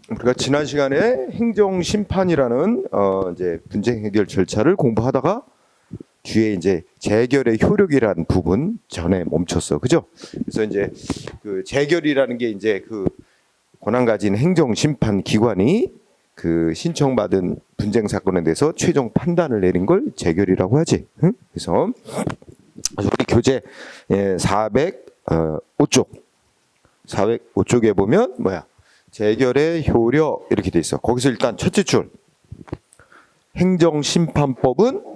우리가 지난 시간에 행정심판이라는 이제 분쟁 해결 절차를 공부하다가 뒤에 이제 재결의 효력이라는 부분 전에 멈췄어, 그죠? 그래서 이제 그 재결이라는 게 이제 그 권한 가진 행정심판 기관이 그 신청받은 분쟁 사건에 대해서 최종 판단을 내린 걸 재결이라고 하지. 응? 그래서 우리 교재 405쪽 405쪽에 보면 뭐야? 재결의 효력 이렇게 돼 있어. 거기서 일단 첫째 줄 행정심판법은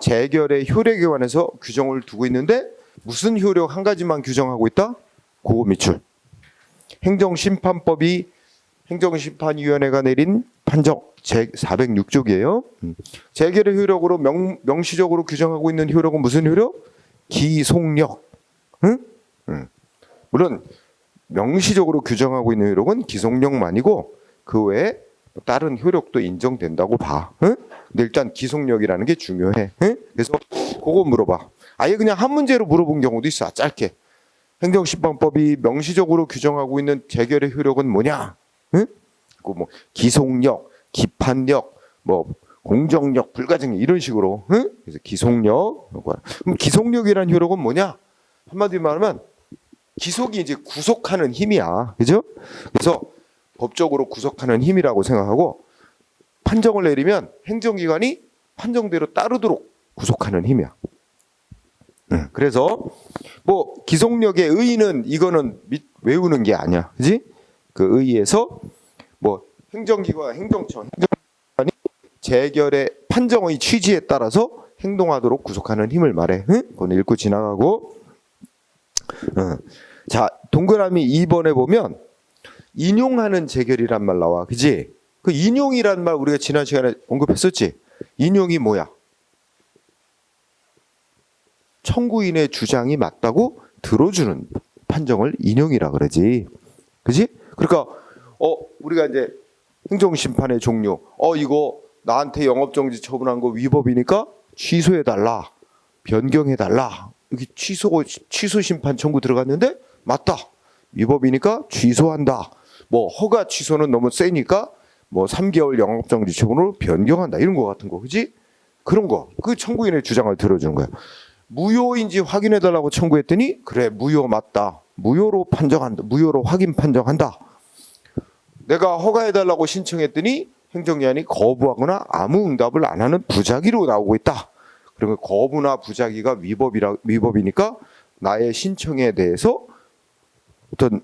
재결의 효력에 관해서 규정을 두고 있는데 무슨 효력 한 가지만 규정하고 있다? 그거 밑줄. 행정심판법이 행정심판위원회가 내린 판정 제406쪽이에요. 재결의 효력으로 명시적으로 규정하고 있는 효력은 무슨 효력? 기속력. 응? 물론 명시적으로 규정하고 있는 효력은 기속력만이고 그 외에 다른 효력도 인정된다고 봐. 응? 근데 일단 기속력이라는 게 중요해. 응? 그래서 그거 물어봐. 아예 그냥 한 문제로 물어본 경우도 있어. 짧게. 행정심판법이 명시적으로 규정하고 있는 재결의 효력은 뭐냐? 응? 그 뭐 기속력, 기판력, 뭐 공정력, 불가증력 이런 식으로. 응? 그래서 기속력. 그럼 기속력이라는 효력은 뭐냐? 한마디로 말하면 기속이 이제 구속하는 힘이야. 그죠? 그래서 법적으로 구속하는 힘이라고 생각하고 판정을 내리면 행정기관이 판정대로 따르도록 구속하는 힘이야. 그래서 뭐 기속력의 의의는 이거는 외우는 게 아니야. 그지? 그 의의에서 뭐 행정기관, 행정처, 행정기관이 재결의 판정의 취지에 따라서 행동하도록 구속하는 힘을 말해. 응? 그건 읽고 지나가고. 자, 동그라미 2번에 보면 인용하는 재결이란 말 나와. 그지? 그 인용이란 말 우리가 지난 시간에 언급했었지? 인용이 뭐야? 청구인의 주장이 맞다고 들어주는 판정을 인용이라 그러지. 그지? 그러니까 우리가 이제 행정심판의 종류 이거 나한테 영업정지 처분한 거 위법이니까 취소해달라. 변경해달라. 여기 취소 심판 청구 들어갔는데 맞다. 위법이니까 취소한다. 뭐 허가 취소는 너무 세니까 뭐 3개월 영업정지 처분으로 변경한다. 이런 거 같은 거. 그지? 그런 거. 그 청구인의 주장을 들어주는 거야. 무효인지 확인해달라고 청구했더니 그래 무효 맞다. 무효로 판정한다. 무효로 확인 판정한다. 내가 허가해달라고 신청했더니 행정기관이 거부하거나 아무 응답을 안 하는 부작위로 나오고 있다. 그러면 거부나 부작위가 위법이니까 나의 신청에 대해서 어떤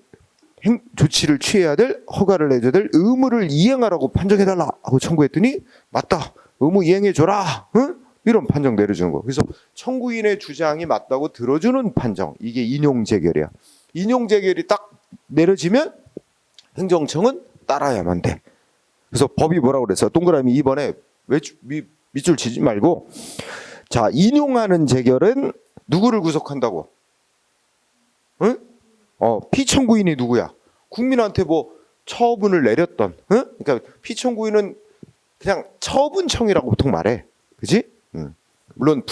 조치를 취해야 될 허가를 내줘야 될 의무를 이행하라고 판정해달라 하고 청구했더니 맞다. 의무 이행해줘라. 응? 이런 판정 내려주는 거. 그래서 청구인의 주장이 맞다고 들어주는 판정. 이게 인용재결이야. 인용재결이 딱 내려지면 행정청은 따라야만 돼. 그래서 법이 뭐라고 그랬어? 동그라미 2번에 밑줄 치지 말고 자, 인용하는 재결은 누구를 구속한다고? 응? 피청구인이 누구야? 국민한테 뭐 처분을 내렸던, 응? 그러니까 피청구인은 그냥 처분청이라고 보통 말해. 그지? 물론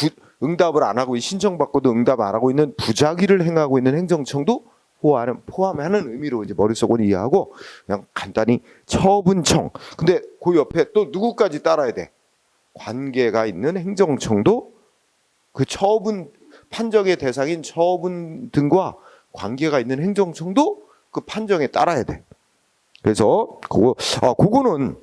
응답을 안 하고 신청받고도 응답 안 하고 있는 부작위를 행하고 있는 행정청도 포함하는 의미로 이제 머릿속으로 이해하고 그냥 간단히 처분청. 근데 그 옆에 또 누구까지 따라야 돼? 관계가 있는 행정청도 그 처분 판정의 대상인 처분 등과 관계가 있는 행정청도 그 판정에 따라야 돼. 그래서 그거는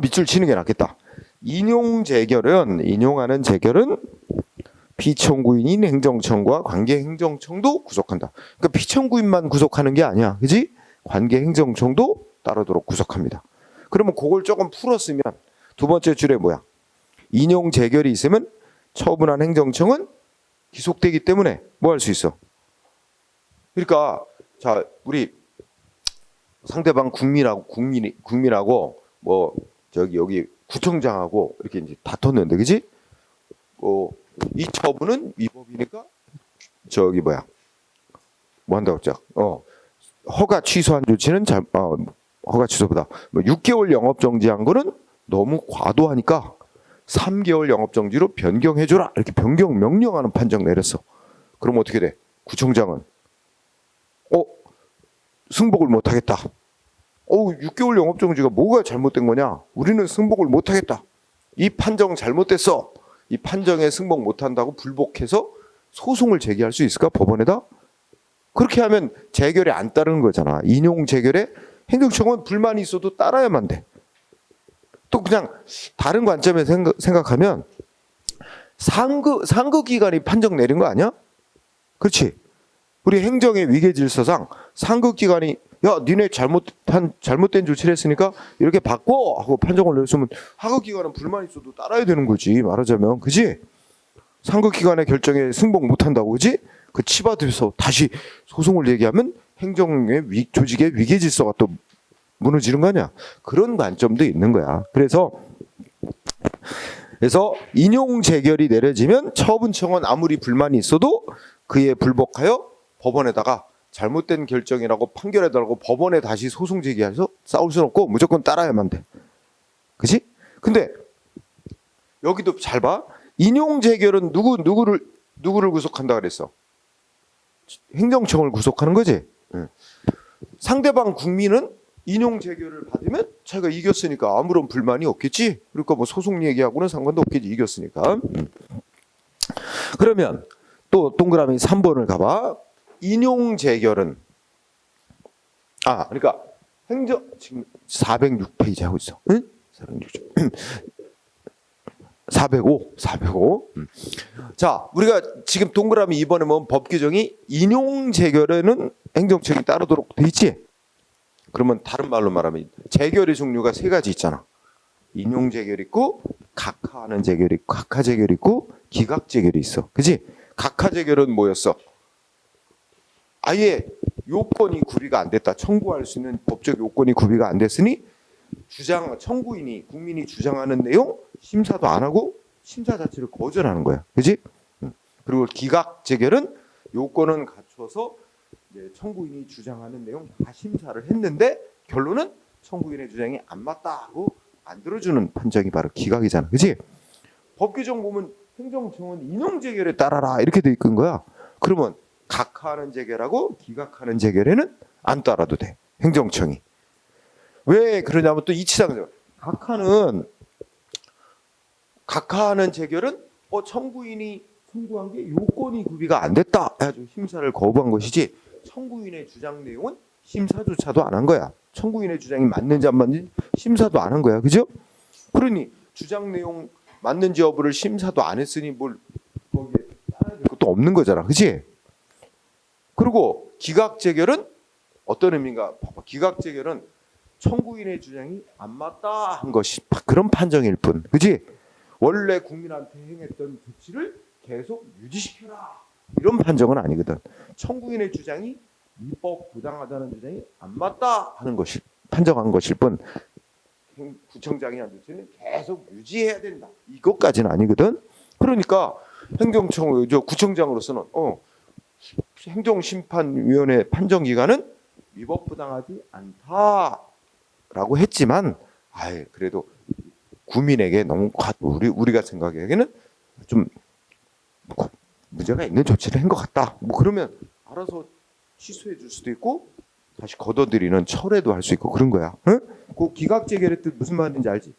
밑줄 치는 게 낫겠다. 인용하는 재결은 피청구인인 행정청과 관계 행정청도 구속한다. 그러니까 피청구인만 구속하는 게 아니야. 그지? 관계 행정청도 따르도록 구속합니다. 그러면 그걸 조금 풀었으면 두 번째 줄에 뭐야? 인용 재결이 있으면 처분한 행정청은 기속되기 때문에 뭐 할 수 있어? 그러니까 자, 우리 상대방 국민하고 뭐 여기 구청장하고 이렇게 이제 다퉜는데, 그지? 이 처분은 위법이니까 뭐 한다고 짝? 허가 취소한 조치는 허가 취소보다 뭐 6개월 영업 정지한 거는 너무 과도하니까 3개월 영업 정지로 변경해줘라. 이렇게 변경 명령하는 판정 내렸어. 그럼 어떻게 돼? 구청장은 승복을 못 하겠다. 6개월 영업정지가 뭐가 잘못된 거냐? 우리는 승복을 못 하겠다. 이 판정 잘못됐어. 이 판정에 승복 못 한다고 불복해서 소송을 제기할 수 있을까? 법원에다? 그렇게 하면 재결에 안 따르는 거잖아. 인용 재결에 행정청은 불만이 있어도 따라야만 돼. 또 그냥 다른 관점에서 생각하면 상급 기관이 판정 내린 거 아니야? 그렇지. 우리 행정의 위계 질서상 상급 기관이 야, 니네 잘못된 조치를 했으니까 이렇게 바꿔 하고 판정을 내렸으면 하급 기관은 불만 있어도 따라야 되는 거지. 말하자면, 그지? 상급 기관의 결정에 승복 못 한다고, 그지? 그 치받아서 다시 소송을 얘기하면 행정의 조직의 위계 질서가 또 무너지는 거 아니야? 그런 관점도 있는 거야. 그래서 인용 재결이 내려지면 처분청은 아무리 불만이 있어도 그에 불복하여 법원에다가 잘못된 결정이라고 판결해달라고 법원에 다시 소송 제기해서 싸울 수는 없고 무조건 따라야만 돼. 그치? 근데 여기도 잘 봐. 인용 재결은 누구를 구속한다 그랬어? 행정청을 구속하는 거지. 상대방 국민은 인용 재결을 받으면 자기가 이겼으니까 아무런 불만이 없겠지. 그러니까 뭐 소송 얘기하고는 상관도 없겠지. 이겼으니까. 그러면 또 동그라미 3번을 가봐. 인용 재결은 그러니까 지금 406페이지 하고 있어. 응? 405. 자, 우리가 지금 동그라미 2번에 보면 법 규정이 인용 재결에는 행정청이 따르도록 돼 있지. 그러면 다른 말로 말하면 재결의 종류가 세 가지 있잖아. 인용 재결 있고 각하하는 재결 있고 각하 재결 있고 기각 재결이 있어. 그지? 각하 재결은 뭐였어? 아예 요건이 구비가 안 됐다. 청구할 수 있는 법적 요건이 구비가 안 됐으니 청구인이 국민이 주장하는 내용 심사도 안 하고 심사 자체를 거절하는 거야. 그지? 그리고 기각 재결은 요건은 갖춰서 청구인이 주장하는 내용 다 심사를 했는데 결론은 청구인의 주장이 안 맞다 하고 안 들어주는 판정이 바로 기각이잖아. 그지? 법 규정 보면 행정청은 인용 재결에 따라라 이렇게 돼 있는 거야. 그러면 각하하는 재결하고 기각하는 재결에는 안 따라도 돼. 행정청이. 왜 그러냐면 또 이치상 각하하는 재결은 청구인이 청구한 게 요건이 구비가 안 됐다 해가지고 심사를 거부한 것이지 청구인의 주장 내용은 심사조차도 안 한 거야. 청구인의 주장이 맞는지 안 맞는지 심사도 안 한 거야. 그죠? 그러니 주장 내용 맞는지 여부를 심사도 안 했으니 뭘 거기에 따라야 될 것도 없는 거잖아. 그지? 그리고 기각 재결은 어떤 의미인가? 봐봐. 기각 재결은 청구인의 주장이 안 맞다 한 것이 그런 판정일 뿐. 그지? 원래 국민한테 행했던 조치를 계속 유지시켜라. 이런 판정은 아니거든. 청구인의 주장이 위법 부당하다는 주장이 안 맞다 하는 것이 판정한 것일 뿐 구청장이 한 조치는 계속 유지해야 된다. 이것까지는 아니거든. 그러니까 구청장으로서는 행정심판위원회 판정 기관은 위법 부당하지 않다라고 했지만 그래도 국민에게 너무 우리가 생각하기에는 좀 문제가 있는 조치를 한 것 같다. 뭐 그러면 알아서 취소해 줄 수도 있고 다시 걷어들이는 철회도 할 수 있고 그런 거야. 응? 그 기각 재결의 뜻 무슨 말인지 알지?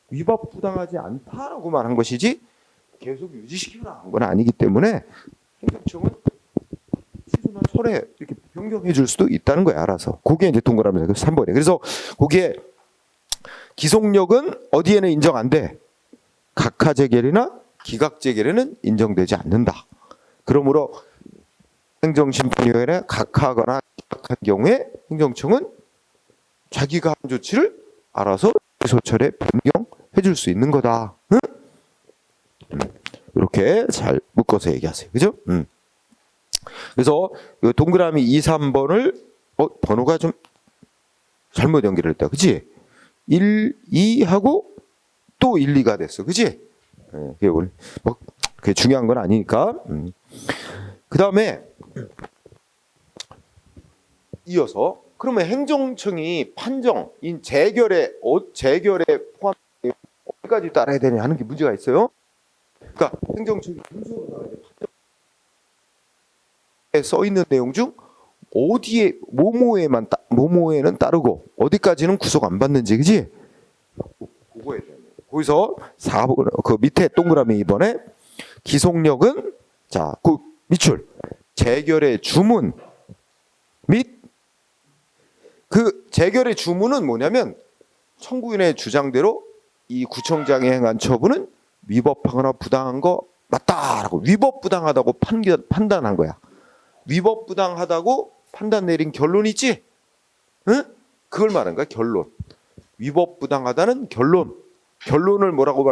위법 부당하지 않다라고만 한 것이지 계속 유지시키라 한 건 아니기 때문에 행정청은 취소나 철회 이렇게 변경해 줄 수도 있다는 거야. 알아서. 그게 이제 동그라미 3번이에요. 그래서 거기에 기속력은 어디에는 인정 안 돼. 각하 재결이나 기각 재결에는 인정되지 않는다. 그러므로 행정심판위원회 각하거나 기각한 경우에 행정청은 자기가 한 조치를 알아서 취소철에 변경해 줄 수 있는 거다. 응? 이렇게 잘 묶어서 얘기하세요. 그죠? 그래서 동그라미 2, 3번을 번호가 좀 잘못 연결했다. 그지? 1, 2하고 또 1, 2가 됐어. 그지? 그게 중요한 건 아니니까. 그 다음에 이어서 그러면 행정청이 판정인 재결에 포함 어디까지 따라야 되냐 하는 게 문제가 있어요. 그러니까 행정청이 문서로다가 써 있는 내용 중 어디에 뭐뭐에는 따르고 어디까지는 구속 안 받는지, 그지? 그거에 대한 거기서 4번 그 밑에 동그라미 이번에 기속력은 자, 그 밑줄 재결의 주문 및 그 재결의 주문은 뭐냐면 청구인의 주장대로 이 구청장이 행한 처분은 위법하거나 부당한 거 맞다라고 위법부당하다고 판단한 거야. 위법부당하다고 판단 내린 결론 있지? 응? 그걸 말하는 거야. 결론. 위법부당하다는 결론. 결론을 뭐라고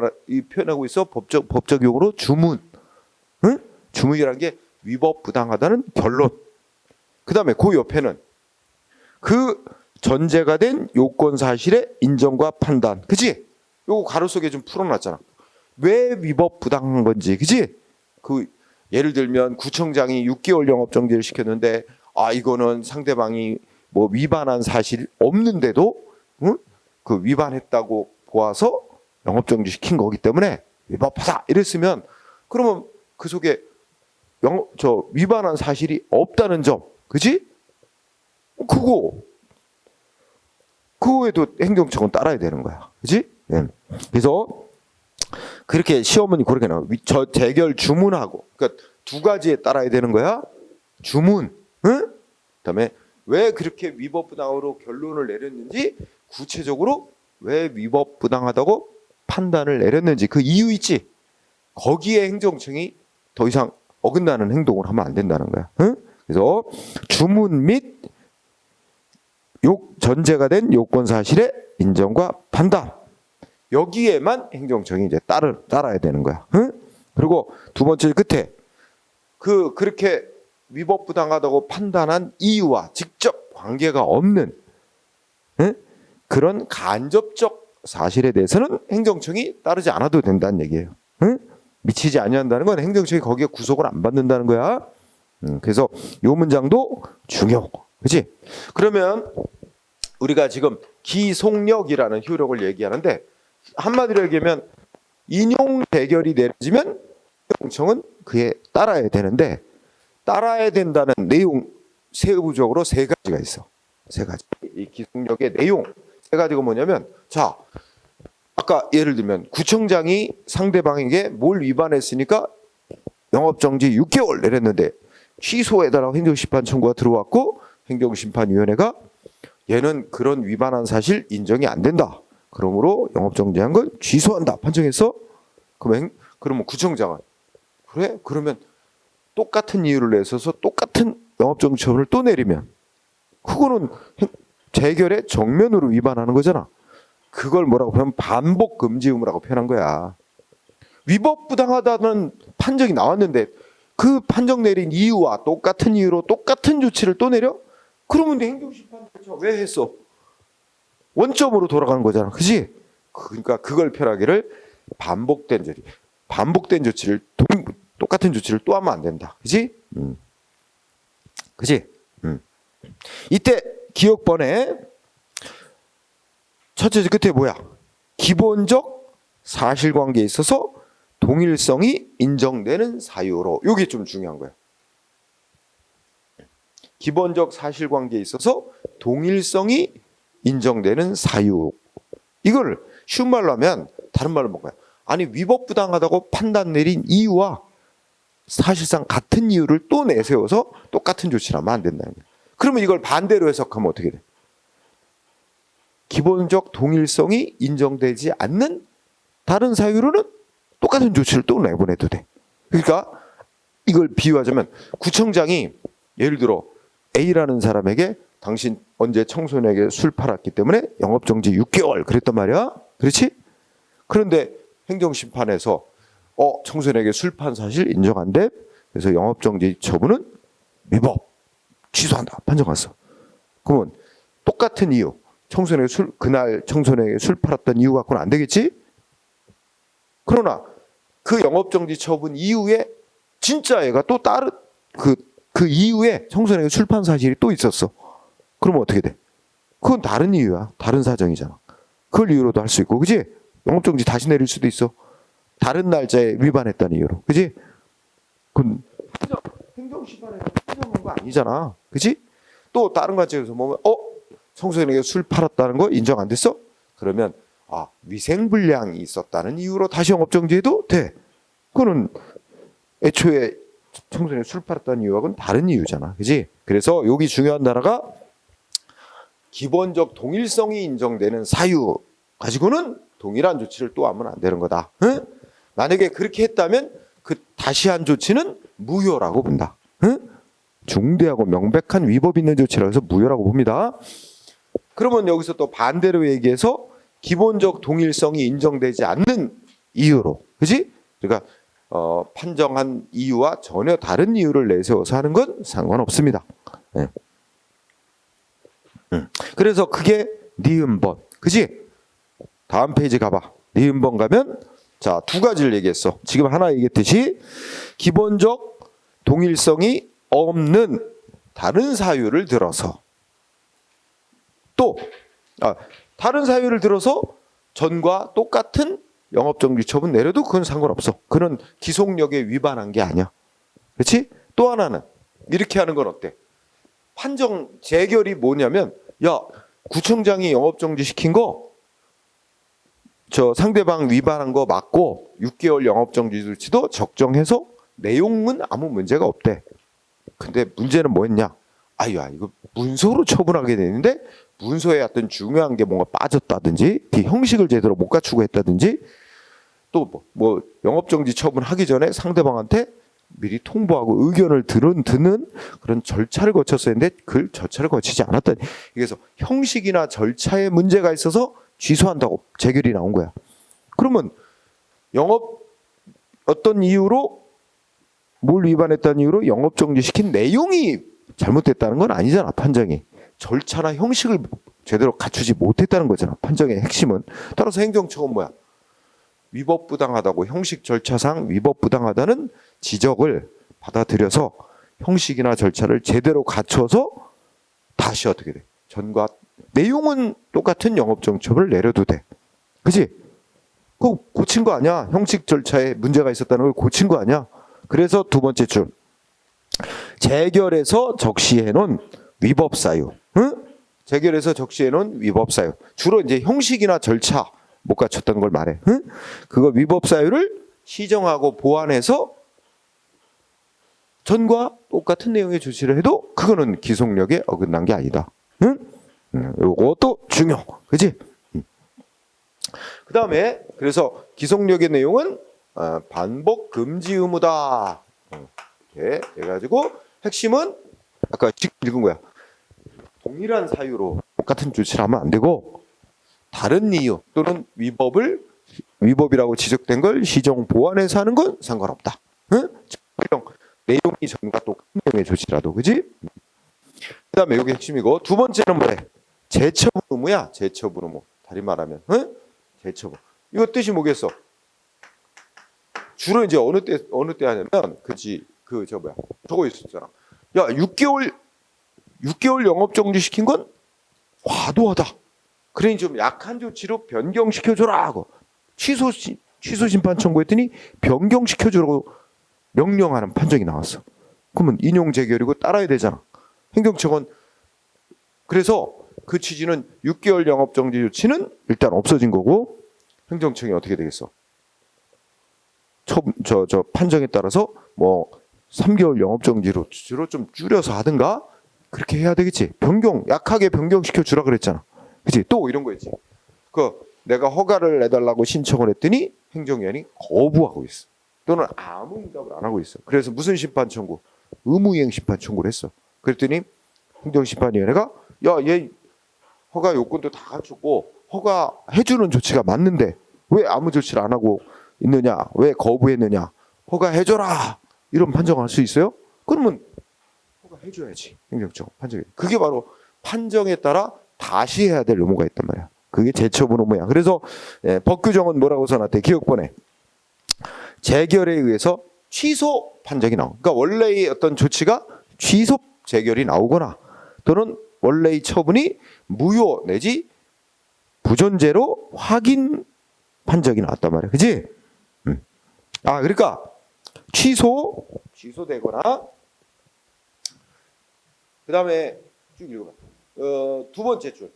표현하고 있어? 법적 용어로 주문. 응? 주문이라는 게 위법부당하다는 결론. 그 다음에 그 옆에는 그 전제가 된 요건 사실의 인정과 판단. 그치? 요거 가로 속에 좀 풀어놨잖아. 왜 위법부당한 건지. 그치? 그 예를 들면 구청장이 6개월 영업정지를 시켰는데 이거는 상대방이 뭐 위반한 사실 없는데도 응? 그 위반했다고 보아서 영업정지 시킨 거기 때문에 위법하다 이랬으면 그러면 그 속에 위반한 사실이 없다는 점, 그지? 그거에도 행정처분 따라야 되는 거야, 그지? 네. 그래서 그렇게 시험은 그렇게 나와. 재결 주문하고, 그러니까 두 가지에 따라야 되는 거야. 주문, 응? 그다음에 왜 그렇게 위법부당으로 결론을 내렸는지, 구체적으로 왜 위법부당하다고 판단을 내렸는지 그 이유 있지. 거기에 행정청이 더 이상 어긋나는 행동을 하면 안 된다는 거야. 응? 그래서 주문 및 전제가 된 요건 사실의 인정과 판단. 여기에만 행정청이 이제 따라야 되는 거야. 응? 그리고 두 번째 끝에 그렇게 위법부당하다고 판단한 이유와 직접 관계가 없는 응? 그런 간접적 사실에 대해서는 행정청이 따르지 않아도 된다는 얘기예요. 응? 미치지 아니한다는 건 행정청이 거기에 구속을 안 받는다는 거야. 그래서 요 문장도 중요. 그렇지? 그러면 우리가 지금 기속력이라는 효력을 얘기하는데 한마디로 얘기하면 인용 재결이 내려지면 행정청은 그에 따라야 되는데 따라야 된다는 내용 세부적으로 세 가지가 있어. 세 가지. 이 기속력의 내용 세 가지가 뭐냐면 자 아까 예를 들면 구청장이 상대방에게 뭘 위반했으니까 영업정지 6개월 내렸는데 취소해달라고 행정심판 청구가 들어왔고 행정심판위원회가 얘는 그런 위반한 사실 인정이 안 된다. 그러므로 영업정지한 걸 취소한다 판정했어. 그러면 구청장은 그래? 그러면 똑같은 이유를 내서서 똑같은 영업정지 처분을 또 내리면 그거는 재결의 정면으로 위반하는 거잖아. 그걸 뭐라고 표현하면 반복금지 의무라고 표현한 거야. 위법부당하다는 판정이 나왔는데 그 판정 내린 이유와 똑같은 이유로 똑같은 조치를 또 내려? 그러면 행정심판 왜 했어? 원점으로 돌아가는 거잖아. 그지? 그러니까 그걸 표하기를 반복된 조치를 똑같은 조치를 또 하면 안 된다. 그지? 그지? 이때 기억번에 첫째 끝에 뭐야? 기본적 사실관계에 있어서 동일성이 인정되는 사유로. 이게 좀 중요한 거야. 기본적 사실관계에 있어서 동일성이 인정되는 사유. 이걸 쉬운 말로 하면 다른 말로 뭔가요? 아니 위법부당하다고 판단 내린 이유와 사실상 같은 이유를 또 내세워서 똑같은 조치를 하면 안 된다는 거예요. 그러면 이걸 반대로 해석하면 어떻게 돼? 기본적 동일성이 인정되지 않는 다른 사유로는 똑같은 조치를 또 내보내도 돼. 그러니까 이걸 비유하자면 구청장이 예를 들어 A라는 사람에게 당신 언제 청소년에게 술 팔았기 때문에 영업정지 6개월 그랬단 말이야. 그렇지? 그런데 행정심판에서 청소년에게 술 판 사실 인정 안 돼. 그래서 영업정지 처분은 위법 취소한다 판정했어. 그러면 똑같은 이유 그날 청소년에게 술 팔았던 이유 갖고는 안 되겠지? 그러나 그 영업정지 처분 이후에 진짜 애가 또 다른 그 이후에 청소년에게 술 판 사실이 또 있었어. 그러면 어떻게 돼? 그건 다른 이유야. 다른 사정이잖아. 그걸 이유로도 할 수 있고, 그지? 영업정지 다시 내릴 수도 있어. 다른 날짜에 위반했다는 이유로, 그지? 그건 행정심판에서 판정한 거 아니잖아, 그지? 또 다른 관점에서 보면 청소년에게 술 팔았다는 거 인정 안 됐어? 그러면 위생불량이 있었다는 이유로 다시 영업정지해도 돼. 그거는 애초에 청소년이 술 팔았다는 이유하고는 다른 이유잖아. 그지? 그래서 여기 중요한 단어가 기본적 동일성이 인정되는 사유 가지고는 동일한 조치를 또 하면 안 되는 거다. 응? 만약에 그렇게 했다면 그 다시 한 조치는 무효라고 본다. 응? 중대하고 명백한 위법이 있는 조치라고 해서 무효라고 봅니다. 그러면 여기서 또 반대로 얘기해서 기본적 동일성이 인정되지 않는 이유로, 그지? 그러니까 판정한 이유와 전혀 다른 이유를 내세워서 하는 건 상관없습니다. 네. 그래서 그게 니은번, 그지? 다음 페이지 가봐. 니은번 가면 자, 두 가지를 얘기했어. 지금 하나 얘기했듯이 기본적 동일성이 없는 다른 사유를 들어서 또 다른 사유를 들어서 전과 똑같은 영업정지 처분 내려도 그건 상관없어. 그런 기속력에 위반한 게 아니야. 그렇지? 또 하나는 이렇게 하는 건 어때? 판정 재결이 뭐냐면 구청장이 영업정지 시킨 거 상대방 위반한 거 맞고 6개월 영업정지 조치도 적정해서 내용은 아무 문제가 없대. 근데 문제는 뭐였냐? 이거 문서로 처분하게 되는데 문서에 어떤 중요한 게 뭔가 빠졌다든지 형식을 제대로 못 갖추고 했다든지 또 뭐 영업정지 처분하기 전에 상대방한테 미리 통보하고 의견을 듣는 그런 절차를 거쳤어야 했는데 그 절차를 거치지 않았다. 그래서 형식이나 절차에 문제가 있어서 취소한다고 재결이 나온 거야. 그러면 어떤 이유로 뭘 위반했다는 이유로 영업정지 시킨 내용이 잘못됐다는 건 아니잖아. 판정이 절차나 형식을 제대로 갖추지 못했다는 거잖아. 판정의 핵심은. 따라서 행정처분 뭐야? 위법부당하다고 형식 절차상 위법부당하다는 지적을 받아들여서 형식이나 절차를 제대로 갖춰서 다시 어떻게 돼? 전과 내용은 똑같은 영업정지 처분을 내려도 돼. 그치? 그거 고친 거 아니야. 형식 절차에 문제가 있었다는 걸 고친 거 아니야. 그래서 두 번째 줄. 재결해서 적시해 놓은 위법 사유. 응? 재결해서 적시해 놓은 위법 사유. 주로 이제 형식이나 절차 못 갖췄다는 걸 말해. 응? 그거 위법 사유를 시정하고 보완해서 전과 똑같은 내용의 조치를 해도 그거는 기속력에 어긋난 게 아니다. 응? 요것도 중요. 그지? 그 다음에 그래서 기속력의 내용은 반복 금지 의무다. 이렇게 해가지고 핵심은 아까 지금 읽은 거야. 동일한 사유로 똑같은 조치를 하면 안 되고 다른 이유 또는 위법이라고 지적된 걸 시정 보완해서 하는 건 상관없다. 응? 내용이 전과 똑같은 내용의 조치라도. 그지? 그 다음에 이게 핵심이고 두 번째는 뭐래? 재처분 의무야. 재처분 의무. 다리 말하면 재처분. 이거 뜻이 뭐겠어? 주로 이제 어느 때 하냐면 저거 있었잖아. 6개월 영업정지 시킨 건 과도하다. 그러니 좀 약한 조치로 변경시켜줘라 하고 취소 심판 청구했더니 변경시켜주라고 명령하는 판정이 나왔어. 그러면 인용 재결이고 따라야 되잖아. 행정처분. 그래서 그 취지는 6개월 영업정지 조치는 일단 없어진 거고 행정청이 어떻게 되겠어? 판정에 따라서 뭐 3개월 영업정지로 좀 줄여서 하든가 그렇게 해야 되겠지. 약하게 변경시켜 주라 그랬잖아. 그치? 또 이런 거 있지. 내가 허가를 내달라고 신청을 했더니 행정위원이 거부하고 있어. 또는 아무 응답을 안 하고 있어. 그래서 무슨 심판 청구? 의무이행 심판 청구를 했어. 그랬더니 행정심판위원회가 얘 허가 요건도 다 갖췄고 허가해주는 조치가 맞는데 왜 아무 조치를 안 하고 있느냐? 왜 거부했느냐? 허가해줘라! 이런 판정을 할 수 있어요? 그러면 허가해줘야지. 행정적 판정이. 그게 바로 판정에 따라 다시 해야 될 의무가 있단 말이야. 그게 재처분 의무야. 그래서 법규정은 뭐라고 써놨대? 기억본에. 재결에 의해서 취소 판정이 나와. 그러니까 원래의 어떤 조치가 취소 재결이 나오거나 또는 원래의 처분이 무효 내지 부존재로 확인 판정이 나왔단 말이야. 그지? 그러니까 취소되거나 그 다음에 쭉 읽어봐. 두 번째 줄.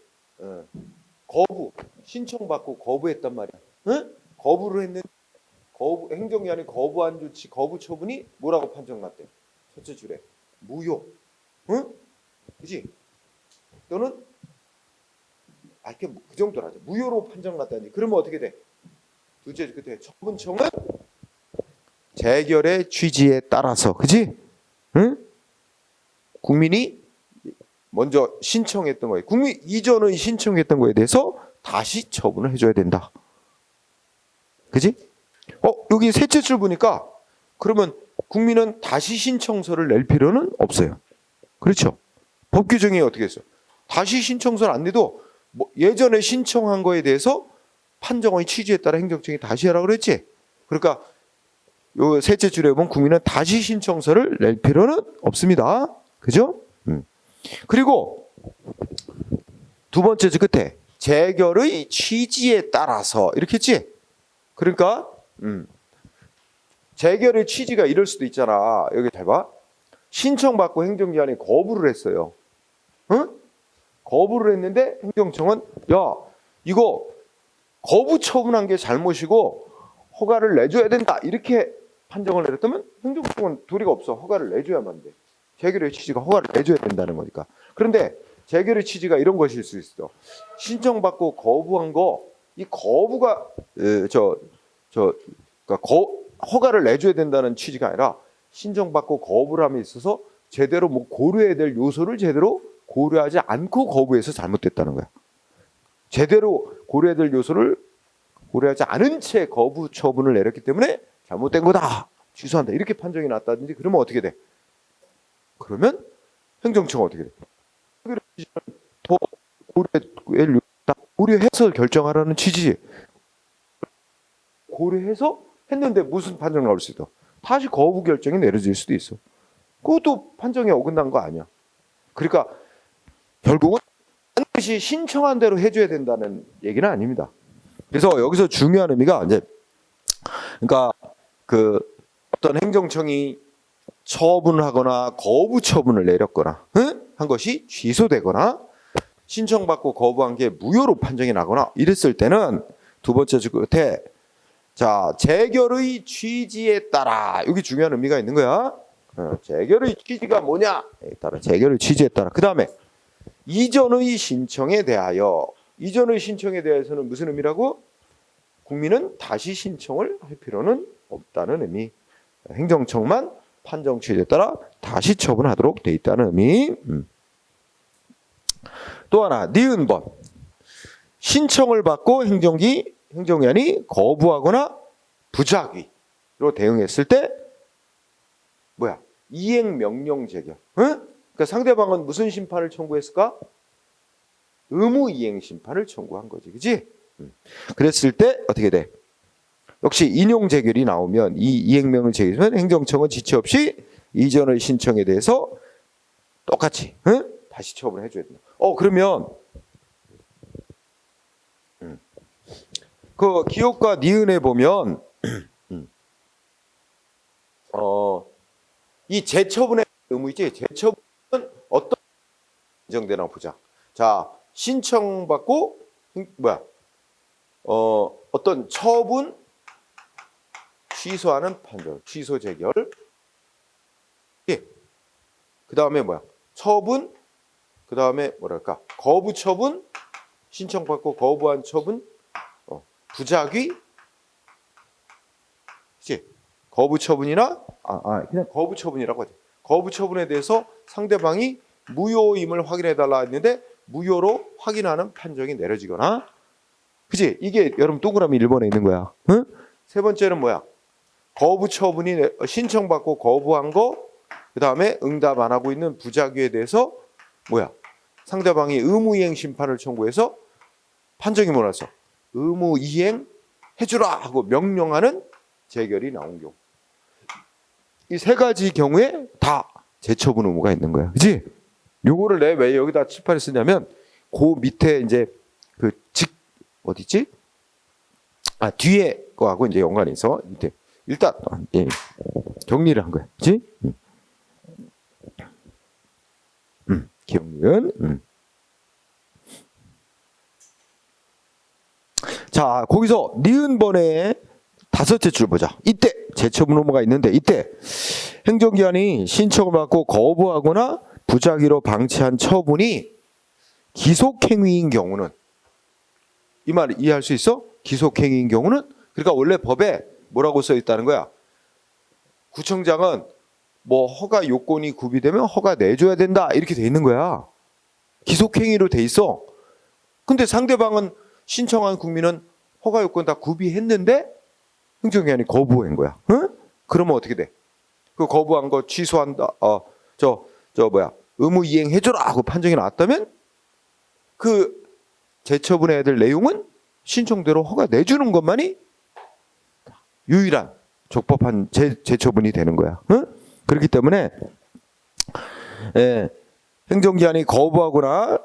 거부. 신청받고 거부했단 말이야. 응? 거부를 했는데 행정기관이 거부한 조치, 거부 처분이 뭐라고 판정났대? 첫째 줄에 무효. 응? 그지? 또는 이렇게 그 정도라죠. 무효로 판정났다니. 그러면 어떻게 돼? 둘째 줄 끝에 처분청은 재결의 취지에 따라서, 그지? 응? 국민이 먼저 신청했던 거에, 국민 이전의 신청했던 거에 대해서 다시 처분을 해줘야 된다. 그지? 여기 셋째 줄 보니까 그러면 국민은 다시 신청서를 낼 필요는 없어요. 그렇죠? 법 규정이 어떻게 했어요? 다시 신청서를 안 내도 예전에 신청한 거에 대해서 판정의 취지에 따라 행정청이 다시 하라고 그랬지? 그러니까 요 셋째 줄에 보면 국민은 다시 신청서를 낼 필요는 없습니다. 그죠? 그리고 두 번째 줄 끝에 재결의 취지에 따라서 이렇게 했지? 그러니까 재결의 취지가 이럴 수도 있잖아. 여기 잘 봐. 신청받고 행정기관이 거부를 했어요. 응? 거부를 했는데 행정청은 야 이거 거부 처분한 게 잘못이고 허가를 내줘야 된다. 이렇게 판정을 내렸다면 행정청은 도리가 없어. 허가를 내줘야만 돼. 재결의 취지가 허가를 내줘야 된다는 거니까. 그런데 재결의 취지가 이런 것일 수 있어. 신청받고 거부한 거, 이 거부가 그러니까 허가를 내줘야 된다는 취지가 아니라 신청받고 거부를 함에 있어서 제대로 고려해야 될 요소를 제대로 고려하지 않고 거부해서 잘못됐다는 거야. 제대로 고려해야 될 요소를 고려하지 않은 채 거부 처분을 내렸기 때문에 잘못된 거다. 취소한다. 이렇게 판정이 났다든지 그러면 어떻게 돼? 그러면 행정청은 어떻게 돼? 더 고려해서 결정하라는 취지지. 고려해서 했는데 무슨 판정 나올 수 있어? 다시 거부 결정이 내려질 수도 있어. 그것도 판정에 어긋난 거 아니야. 그러니까 결국은 반드시 신청한 대로 해줘야 된다는 얘기는 아닙니다. 그래서 여기서 중요한 의미가 이제 그러니까 그 어떤 행정청이 처분을 하거나 거부 처분을 내렸거나 한 것이 취소되거나 신청받고 거부한 게 무효로 판정이 나거나 이랬을 때는 두 번째 줄 끝에 자 재결의 취지에 따라 여기 중요한 의미가 있는 거야. 재결의 취지가 뭐냐에 따라 재결의 취지에 따라 그 다음에 이전의 신청에 대하여 이전의 신청에 대해서는 무슨 의미라고? 국민은 다시 신청을 할 필요는 없다는 의미. 행정청만 판정 취지에 따라 다시 처분하도록 돼 있다는 의미. 또 하나 니은번 신청을 받고 행정기관이 거부하거나 부작위로 대응했을 때 뭐야? 이행 명령 재결. 그러니까 상대방은 무슨 심판을 청구했을까? 의무 이행 심판을 청구한 거지, 그렇지? 그랬을 때 어떻게 돼? 역시 인용 재결이 나오면 이 이행명을 제기하면 행정청은 지체 없이 이전의 신청에 대해서 똑같이 다시 처분을 해줘야 된다. 그러면 그 기업과 니은에 보면 이 재처분의 의무이지. 재처분은 어떤 인정되나 보자. 자, 신청받고 어떤 처분 취소하는 판정, 취소 재결. 예. 그 다음에 처분. 그 다음에 뭐랄까 거부 처분, 신청받고 거부한 처분, 부작위. 그치? 거부 처분이나 그냥 거부 처분이라고 하죠. 거부 처분에 대해서 상대방이 무효임을 확인해 달라 했는데 무효로 확인하는 판정이 내려지거나, 그치? 이게 여러분 동그라미 1번에 있는 거야. 응? 세 번째는 뭐야? 거부 처분이 신청받고 거부한 거, 그 다음에 응답 안 하고 있는 부작위에 대해서 상대방이 의무이행 심판을 청구해서 판정이 뭐라서 의무이행 해주라 하고 명령하는 재결이 나온 경우. 이 세 가지 경우에 다 재처분 의무가 있는 거야. 그치? 요거를 내가 왜 여기다 칠판에 쓰냐면 그 밑에 이제 어디지? 뒤에 거하고 이제 연관이 있어. 밑에. 일단 정리를 한 거야. 그치? 기억 니은. 자, 거기서 니은번의 다섯째 줄 보자. 이때 제처분 의무가 있는데 이때 행정기관이 신청을 받고 거부하거나 부작위로 방치한 처분이 기속행위인 경우는, 이 말 이해할 수 있어? 기속행위인 경우는, 그러니까 원래 법에 뭐라고 써 있다는 거야? 구청장은 뭐 허가 요건이 구비되면 허가 내줘야 된다 이렇게 돼 있는 거야. 기속행위로 돼 있어. 근데 상대방은, 신청한 국민은 허가 요건 다 구비했는데 행정기관이 거부한 거야. 응? 그러면 어떻게 돼? 그 거부한 거 취소한다. 의무 이행해줘라 하고 판정이 나왔다면 그 재처분해야 될 내용은 신청대로 허가 내주는 것만이 유일한 적법한 재처분이 되는 거야. 응? 그렇기 때문에 행정기관이 거부하거나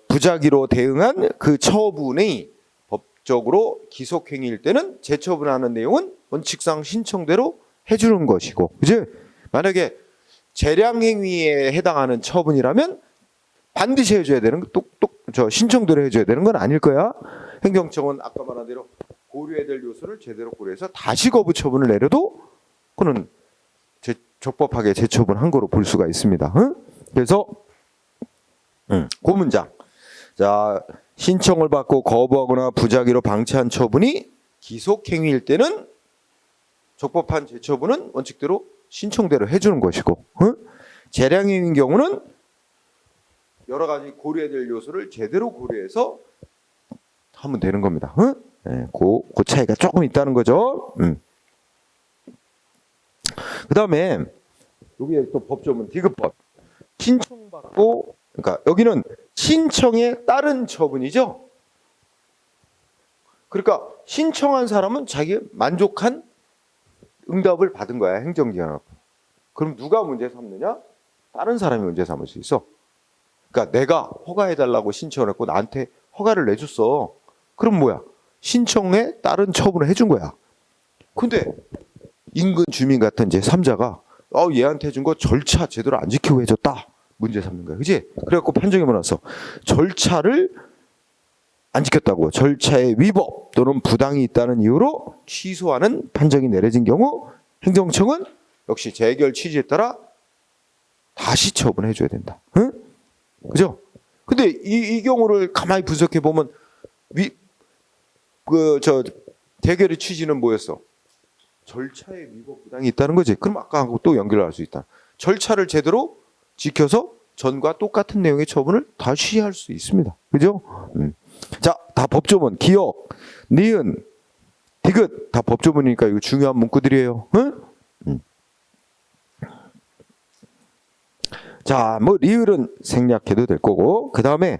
부작위로 대응한 그 처분이 법적으로 기속행위일 때는 재처분하는 내용은 원칙상 신청대로 해주는 것이고, 그지? 만약에 재량행위에 해당하는 처분이라면 반드시 해줘야 되는, 신청대로 해줘야 되는 건 아닐 거야. 행정청은 아까 말한 대로 고려해야 될 요소를 제대로 고려해서 다시 거부 처분을 내려도 그는 적법하게 재처분한 거로 볼 수가 있습니다. 응? 그래서 그 문장. 자, 신청을 받고 거부하거나 부작위로 방치한 처분이 기속행위일 때는 적법한 재처분은 원칙대로 신청대로 해주는 것이고, 재량행위인 경우는 여러 가지 고려해야 될 요소를 제대로 고려해서 하면 되는 겁니다. 그 차이가 조금 있다는 거죠. 그 다음에 여기에 또 법조문 디귿법. 신청받고, 그러니까 여기는 신청에 따른 처분이죠. 그러니까 신청한 사람은 자기 만족한 응답을 받은 거야, 행정기관하고. 그럼 누가 문제 삼느냐? 다른 사람이 문제 삼을 수 있어. 그러니까 내가 허가해달라고 신청을 했고 나한테 허가를 내줬어. 그럼 뭐야? 신청에 따른 처분을 해준 거야. 근데 인근 주민 같은 제3자가 얘한테 해준 거 절차 제대로 안 지키고 해줬다. 문제 삼는 거야. 그지? 그래갖고 판정이 뭐났어? 절차를 안 지켰다고, 절차의 위법 또는 부당이 있다는 이유로 취소하는 판정이 내려진 경우 행정청은 역시 재결 취지에 따라 다시 처분해 줘야 된다. 응? 그죠? 근데 이 경우를 가만히 분석해 보면 재결의 취지는 뭐였어? 절차의 위법 부당이 있다는 거지. 그럼 아까하고 또 연결할 수 있다. 절차를 제대로 지켜서 전과 똑같은 내용의 처분을 다시 할 수 있습니다. 그죠? 자, 다 법조문. 기억, 니은, 디귿 다 법조문이니까 이거 중요한 문구들이에요. 응? 자, 뭐 리을은 생략해도 될 거고, 그 다음에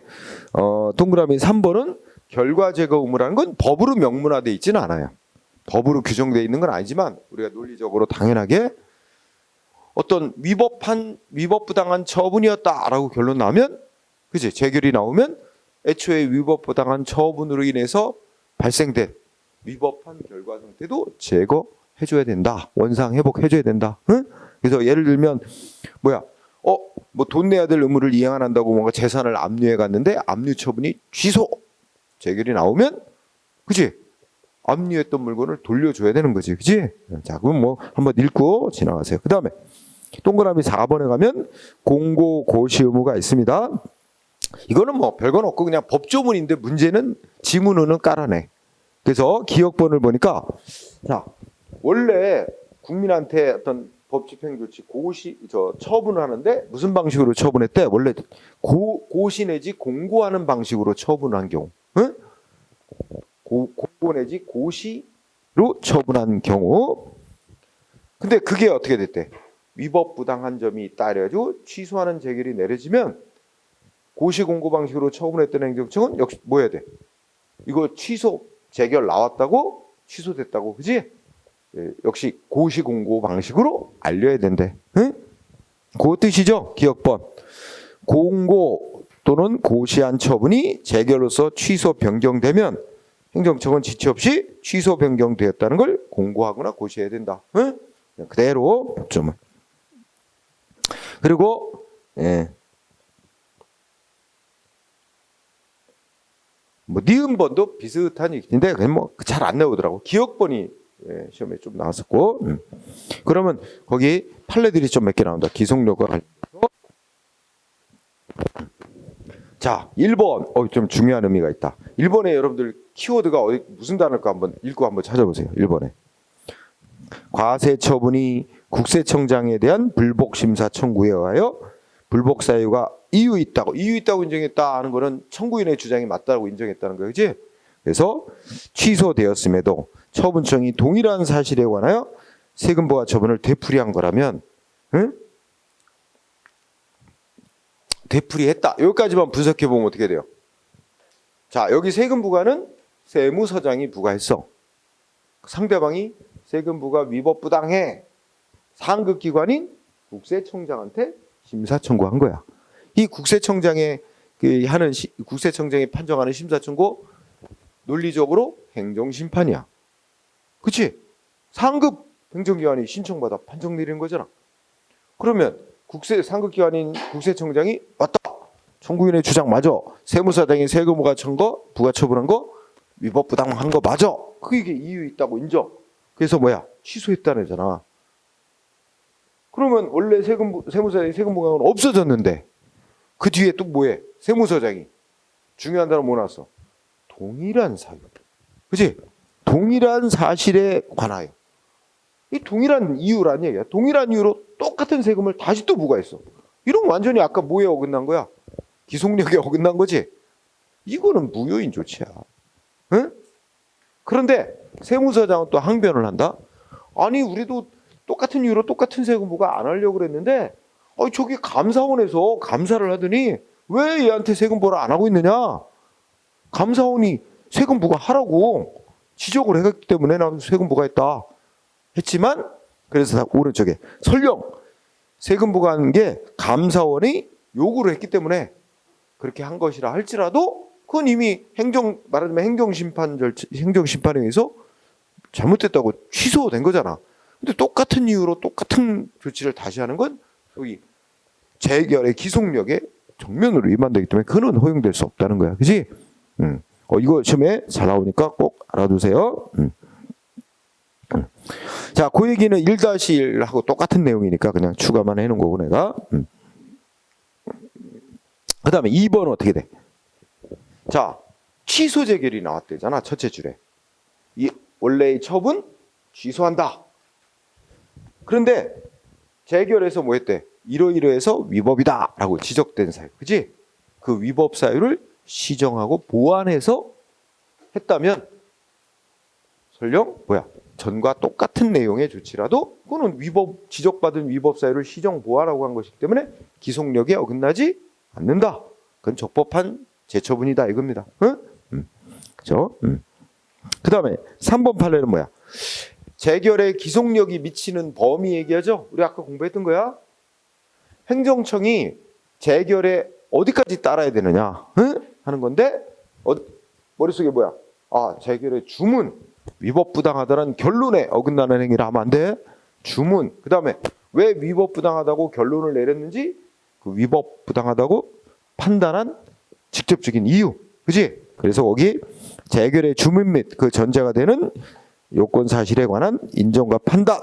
동그라미 3번은 결과 제거 의무라는 건 법으로 명문화되어 있지는 않아요. 법으로 규정되어 있는 건 아니지만 우리가 논리적으로 당연하게 어떤 위법부당한 처분이었다라고 결론 나면, 그치? 재결이 나오면 애초에 위법부당한 처분으로 인해서 발생된 위법한 결과 상태도 제거해줘야 된다. 원상 회복해줘야 된다. 응? 그래서 예를 들면 뭐야? 뭐 돈 내야 될 의무를 이행 안 한다고 뭔가 재산을 압류해 갔는데 압류 처분이 취소. 재결이 나오면, 그치? 압류했던 물건을 돌려줘야 되는 거지. 그치? 자, 그럼 뭐 한번 읽고 지나가세요. 그 다음에 동그라미 4번에 가면 공고 고시 의무가 있습니다. 이거는 뭐 별건 없고 그냥 법조문인데 문제는 지문으로는 깔아내. 그래서 기억본을 보니까, 자, 원래 국민한테 어떤 법집행조치 처분을 하는데 무슨 방식으로 처분했대? 원래 고시 내지 공고하는 방식으로 처분한 경우, 응? 공고 내지 고시로 처분한 경우. 근데 그게 어떻게 됐대? 위법부당한 점이 있다 해가지고 취소하는 재결이 내려지면 고시 공고 방식으로 처분했던 행정청은 역시 뭐 해야 돼? 이거 취소 재결 나왔다고 취소됐다고, 그지? 역시 고시 공고 방식으로 알려야 된대. 응? 그 뜻이죠. 기억번. 공고 또는 고시한 처분이 재결로서 취소 변경되면 행정청은 지체 없이 취소 변경되었다는 걸 공고하거나 고시해야 된다. 응? 그대로 법조문. 그리고 뭐 니은번도 비슷한 얘기인데 그냥 뭐 잘 안 나오더라고. 기억번이 시험에 좀 나왔었고. 그러면 거기 판례들이 좀 몇 개 나온다. 기속력과 관련해서. 자, 1번. 좀 중요한 의미가 있다. 1번에 여러분들 키워드가 무슨 단어일까 한번 읽고 한번 찾아보세요. 1번에. 과세 처분이 국세청장에 대한 불복 심사 청구에 의하여 불복 사유가 이유 있다고 인정했다 하는 거는 청구인의 주장이 맞다고 인정했다는 거예요. 그렇지? 그래서 취소되었음에도 처분청이 동일한 사실에 관하여 세금 부과 처분을 되풀이한 거라면 되풀이했다. 여기까지만 분석해 보면 어떻게 돼요? 자, 여기 세금 부과는 세무서장이 부과했어. 상대방이 세금 부과 위법 부당해. 상급 기관인 국세청장한테 심사 청구한 거야. 이 국세청장의 국세청장이 판정하는 심사 청구 논리적으로 행정심판이야. 그렇지? 상급 행정기관이 신청받아 판정 내리는 거잖아. 그러면 상급기관인 국세청장이 맞다. 청구인의 주장 맞아. 세무사장이 세금 부과 처분한 거 위법 부당한 거 맞아. 그게 이유 있다고 인정. 그래서 뭐야? 취소했다는 거잖아. 그러면 원래 세무사장이 세금 부과는 없어졌는데 그 뒤에 또 뭐해? 세무서장이 중요한 단어 뭐 나왔어? 동일한 사유. 그치? 동일한 사실에 관하여. 이 동일한 이유란 얘기야. 동일한 이유로 똑같은 세금을 다시 또 부과했어. 이런 완전히 아까 뭐에 어긋난 거야? 기속력에 어긋난 거지. 이거는 무효인 조치야. 응? 그런데 세무서장은 또 항변을 한다. 아니 우리도 똑같은 이유로 똑같은 세금 부과 안 하려고 그랬는데 저기 감사원에서 감사를 하더니 왜 얘한테 세금 부과를 안 하고 있느냐? 감사원이 세금 부과하라고 지적을 했기 때문에 나도 세금 부과했다. 했지만 그래서 오른쪽에 설령 세금 부과하는 게 감사원이 요구를 했기 때문에 그렇게 한 것이라 할지라도 그건 이미 말하자면 행정심판에 의해서 잘못됐다고 취소된 거잖아. 근데 똑같은 이유로 똑같은 조치를 다시 하는 건 소위 재결의 기속력에 정면으로 위반되기 때문에 그는 허용될 수 없다는 거야. 그지? 이거 시험에 잘 나오니까 꼭 알아두세요. 자, 그 얘기는 1-1하고 똑같은 내용이니까 그냥 추가만 해놓은 거고 내가. 그 다음에 2번은 어떻게 돼? 자, 취소 재결이 나왔대잖아. 첫째 줄에. 원래의 처분 취소한다. 그런데 재결에서 뭐 했대? 이러이러해서 위법이다 라고 지적된 사유. 그치? 그 위법 사유를 시정하고 보완해서 했다면 설령 뭐야? 전과 똑같은 내용의 조치라도 그거는 지적받은 위법 사유를 시정 보완하고 한 것이기 때문에 기속력에 어긋나지 않는다. 그건 적법한 재처분이다 이겁니다. 응? 그죠? 그 다음에 3번 판례는 뭐야? 재결의 기속력이 미치는 범위 얘기하죠? 우리 아까 공부했던 거야. 행정청이 재결에 어디까지 따라야 되느냐 하는 건데 머릿속에 뭐야? 재결의 주문 위법 부당하다는 결론에 어긋나는 행위를 하면 안 돼. 주문. 그 다음에 왜 위법 부당하다고 결론을 내렸는지 그 위법 부당하다고 판단한 직접적인 이유. 그지? 그래서 거기 재결의 주문 및 그 전제가 되는 요건 사실에 관한 인정과 판단,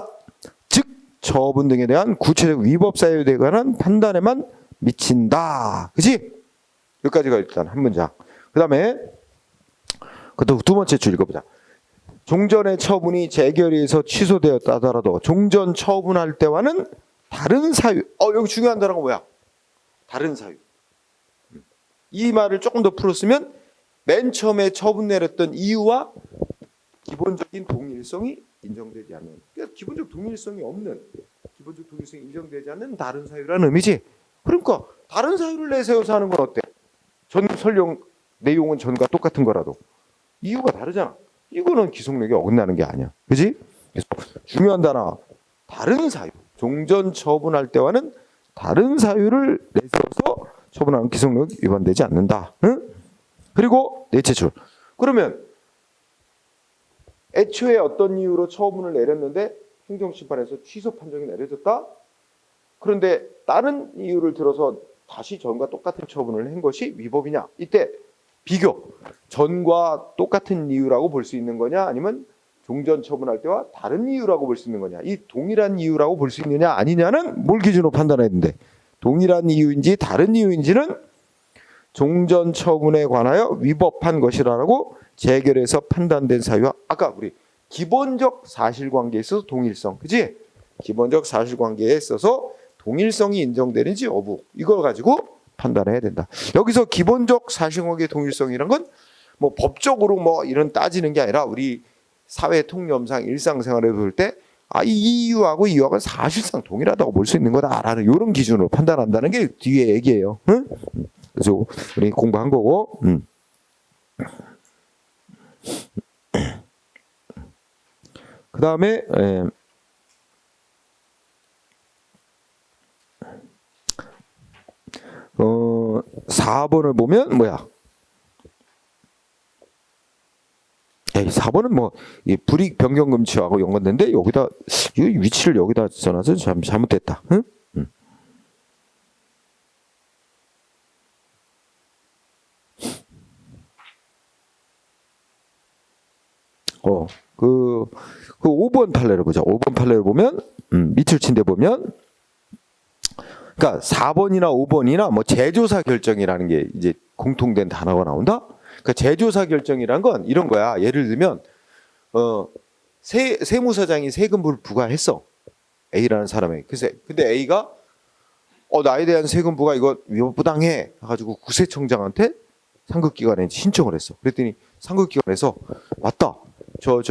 즉 처분 등에 대한 구체적 위법 사유에 관한 판단에만 미친다. 그지? 여기까지가 일단 한 문장. 그 다음에 두 번째 줄 읽어보자. 종전의 처분이 재결의에서 취소되었다 하더라도 종전 처분할 때와는 다른 사유. 여기 중요한 단어가 뭐야? 다른 사유. 이 말을 조금 더 풀었으면 맨 처음에 처분 내렸던 이유와 기본적인 동일성이 인정되지 않는, 그러니까 기본적 동일성이 인정되지 않는 다른 사유라는 의미지. 그러니까 다른 사유를 내세워서 하는 건 어때? 설령 내용은 전과 똑같은 거라도 이유가 다르잖아. 이거는 기속력에 어긋나는 게 아니야. 그지? 그래서 중요한 단어 다른 사유. 종전 처분할 때와는 다른 사유를 내세워서 처분하는 기속력이 위반되지 않는다. 응? 그리고 넷째 줄. 그러면 애초에 어떤 이유로 처분을 내렸는데 행정심판에서 취소 판정이 내려졌다. 그런데 다른 이유를 들어서 다시 전과 똑같은 처분을 한 것이 위법이냐? 이때 비교. 전과 똑같은 이유라고 볼 수 있는 거냐, 아니면 종전 처분할 때와 다른 이유라고 볼 수 있는 거냐. 이 동일한 이유라고 볼 수 있느냐 아니냐는 뭘 기준으로 판단해야 되는데, 동일한 이유인지 다른 이유인지는 종전 처분에 관하여 위법한 것이라고 재결에서 판단된 사유와, 아까 우리 기본적 사실관계에 있어서 동일성, 그지? 기본적 사실관계에 있어서 동일성이 인정되는지 여부, 이걸 가지고 판단해야 된다. 여기서 기본적 사실관계 동일성이란 건 뭐 법적으로 뭐 이런 따지는 게 아니라 우리 사회 통념상 일상생활에 볼 때 이 이유하고 이 이유하고는 사실상 동일하다고 볼 수 있는 거다라는 이런 기준으로 판단한다는 게 뒤에 얘기예요. 응? 그래서 우리 공부한 거고. 그 다음에 4번을 보면 뭐야? 4번은 뭐 이 불이익 변경 금지하고 연관된데 여기다 이 위치를 여기다 써놔서 잘못됐다. 응? 그 5번 판례를 보자. 5번 판례를 보면 밑을 친 데 보면, 그러니까 4번이나 5번이나 뭐 재조사 결정이라는 게 이제 공통된 단어가 나온다. 그러니까 재조사 결정이란 건 이런 거야. 예를 들면 세무서장이 세금을 부과했어. A라는 사람에게. 근데 A가 나에 대한 세금 부과 이거 위법부당해 해가지고 구세청장한테 상급기관에 신청을 했어. 그랬더니 상급기관에서 맞다. 저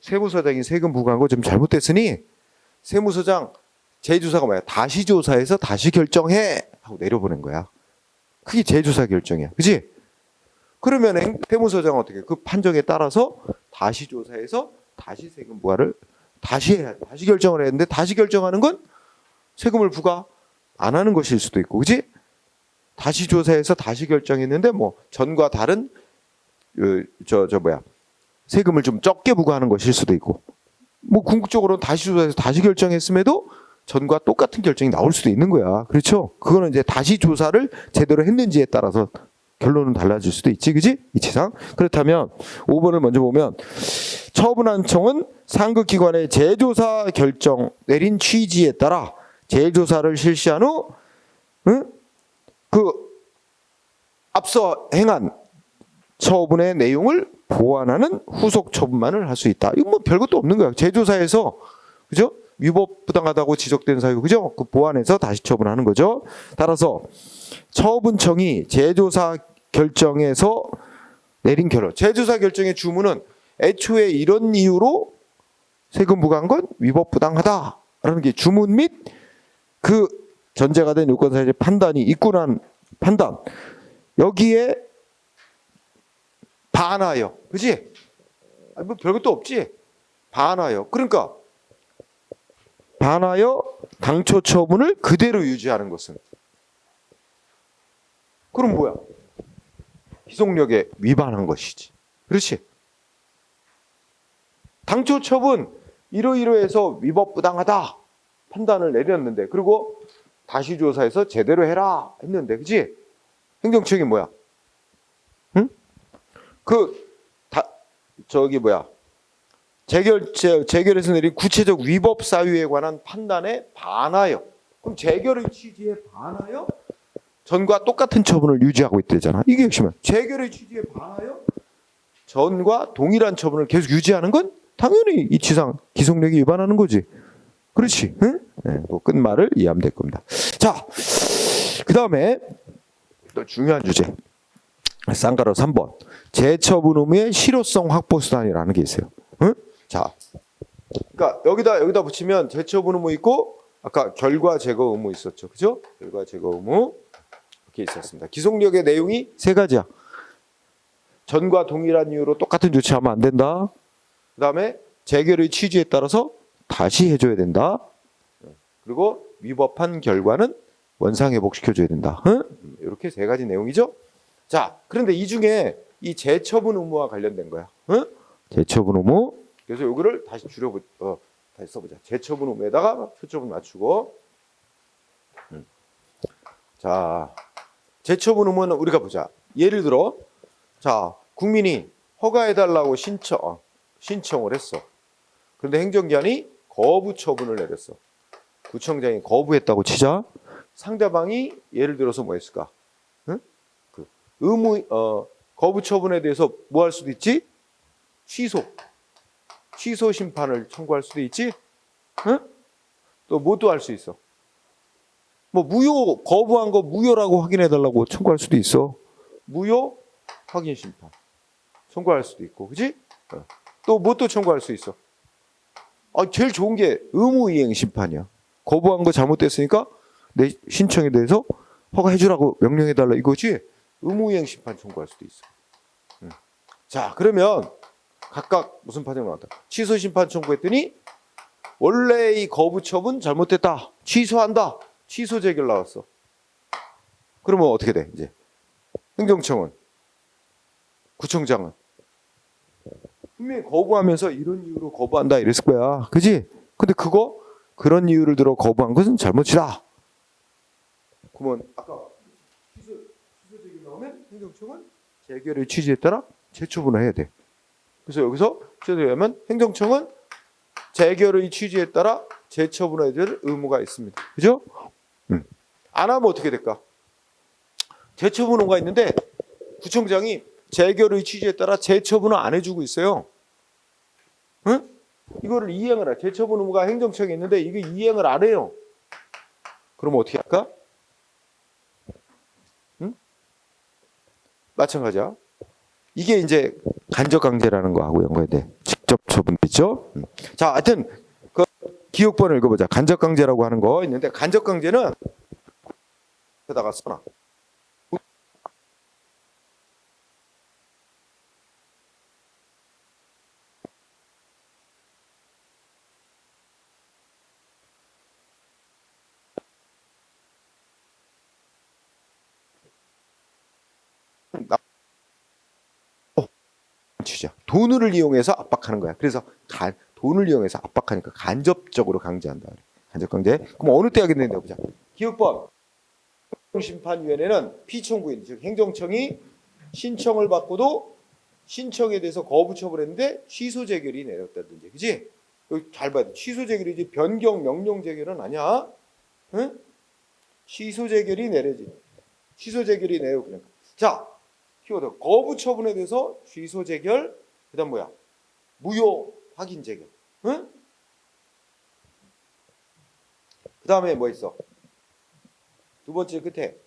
세무서장이 세금 부과한 거 좀 잘못됐으니 세무서장 재조사가 뭐야? 다시 조사해서 다시 결정해 하고 내려보낸 거야. 그게 재조사 결정이야. 그지? 그러면 세무서장은 어떻게 그 판정에 따라서 다시 조사해서 다시 세금 부과를 다시 결정을 했는데, 다시 결정하는 건 세금을 부과 안 하는 것일 수도 있고, 그지? 다시 조사해서 다시 결정했는데 뭐 전과 다른 세금을 좀 적게 부과하는 것일 수도 있고, 뭐 궁극적으로는 다시 조사해서 다시 결정했음에도 전과 똑같은 결정이 나올 수도 있는 거야. 그렇죠? 그거는 이제 다시 조사를 제대로 했는지에 따라서 결론은 달라질 수도 있지, 그지? 이치상. 그렇다면 5번을 먼저 보면, 처분한청은 상급기관의 재조사 결정 내린 취지에 따라 재조사를 실시한 후 그 앞서 행한 처분의 내용을 보완하는 후속 처분만을 할 수 있다. 이거 뭐 별것도 없는 거야. 재조사에서, 그죠? 위법부당하다고 지적된 사유, 그죠? 그 보완해서 다시 처분하는 거죠. 따라서 처분청이 재조사 결정에서 내린 결론, 재조사 결정의 주문은 애초에 이런 이유로 세금 부과한 건 위법부당하다라는 게 주문 및 그 전제가 된 요건사실의 판단이 있고 난 판단, 여기에 반하여, 그지? 뭐 별것도 없지? 반하여. 그러니까 반하여 당초 처분을 그대로 유지하는 것은, 그럼 뭐야? 기속력에 위반한 것이지. 그렇지? 당초 처분 이러이러해서 위법부당하다 판단을 내렸는데, 그리고 다시 조사해서 제대로 해라 했는데, 그지? 행정처이 뭐야? 응? 재결에서 내린 구체적 위법 사유에 관한 판단에 반하여. 그럼 재결의 취지에 반하여 전과 똑같은 처분을 유지하고 있대잖아. 이게 핵심이야. 재결의 취지에 반하여 전과 동일한 처분을 계속 유지하는 건 당연히 이치상 기속력이 위반하는 거지. 그렇지? 응? 네, 그 끝말을 이해하면 될 겁니다. 자, 그 다음에 또 중요한 주제. 쌍가로 3번. 재처분 의무의 실효성 확보 수단이라는 게 있어요. 응? 자, 그러니까 여기다 붙이면 재처분 의무 있고, 아까 결과 제거 의무 있었죠, 그죠? 결과 제거 의무 이렇게 있었습니다. 기속력의 내용이 세 가지야. 전과 동일한 이유로 똑같은 조치하면 안 된다. 그 다음에 재결의 취지에 따라서 다시 해줘야 된다. 그리고 위법한 결과는 원상회복시켜줘야 된다. 응? 이렇게 세 가지 내용이죠. 자, 그런데 이 중에 이 재처분 의무와 관련된 거야. 응? 재처분 의무. 그래서 요거를 다시 다시 써보자. 재처분 의무에다가 표점을 맞추고. 자, 재처분 의무는 우리가 보자. 예를 들어, 자, 국민이 허가해달라고 신청을 했어. 그런데 행정기관이 거부 처분을 내렸어. 구청장이 거부했다고 치자. 상대방이 예를 들어서 뭐 했을까? 응? 그 거부 처분에 대해서 뭐 할 수도 있지? 취소 심판을 청구할 수도 있지. 응? 또 뭐도 할 수 있어. 뭐 무효, 거부한 거 무효라고 확인해달라고 청구할 수도 있어. 무효 확인 심판 청구할 수도 있고, 그지? 또 뭐 또 청구할 수 있어. 제일 좋은 게 의무이행 심판이야. 거부한 거 잘못됐으니까 내 신청에 대해서 허가해주라고 명령해달라 이거지. 의무이행 심판 청구할 수도 있어. 자, 그러면 각각 무슨 판정이 나왔다. 취소 심판 청구했더니 원래 이 거부 처분 잘못됐다. 취소한다. 취소 재결 나왔어. 그러면 어떻게 돼? 이제 행정청은, 구청장은 분명히 거부하면서 이런 이유로 거부한다 이랬을 거야. 그지? 근데 그런 이유를 들어 거부한 것은 잘못이다. 그러면 아까 취소 재결 나오면 행정청은 재결의 취지에 따라 재처분을 해야 돼. 그래서 여기서 취소되면 행정청은 재결의 취지에 따라 재처분해야 될 의무가 있습니다. 그죠? 안 하면 어떻게 될까? 재처분 의무가 있는데 구청장이 재결의 취지에 따라 재처분을 안 해주고 있어요. 응? 이거를 이행을 해. 재처분 의무가 행정청에 있는데 이게 이행을 안 해요. 그러면 어떻게 할까? 응? 마찬가지야. 이게 이제 간접강제라는 거하고 연관돼. 직접 처분이죠. 자, 하여튼 그 기억번을 읽어보자. 간접강제라고 하는 거 있는데 간접강제는 여기다가 써놔. 취지야. 돈을 이용해서 압박하는 거야. 그래서 돈을 이용해서 압박하니까 간접적으로 강제한다. 간접강제. 그럼 어느 때 하겠는데 보자. 기억번. 심판위원회는 피청구인, 즉 행정청이 신청을 받고도 신청에 대해서 거부 처분했는데 취소 재결이 내렸다든지, 그지? 여기 잘 봐야 돼. 취소 재결이지 변경 명령 재결은 아니야. 응? 취소 재결이 내려지. 취소 재결이 내려 그냥. 자, 키워드 거부 처분에 대해서 취소 재결. 그다음 뭐야? 무효 확인 재결. 응? 그다음에 뭐 있어? 두 번째 끝에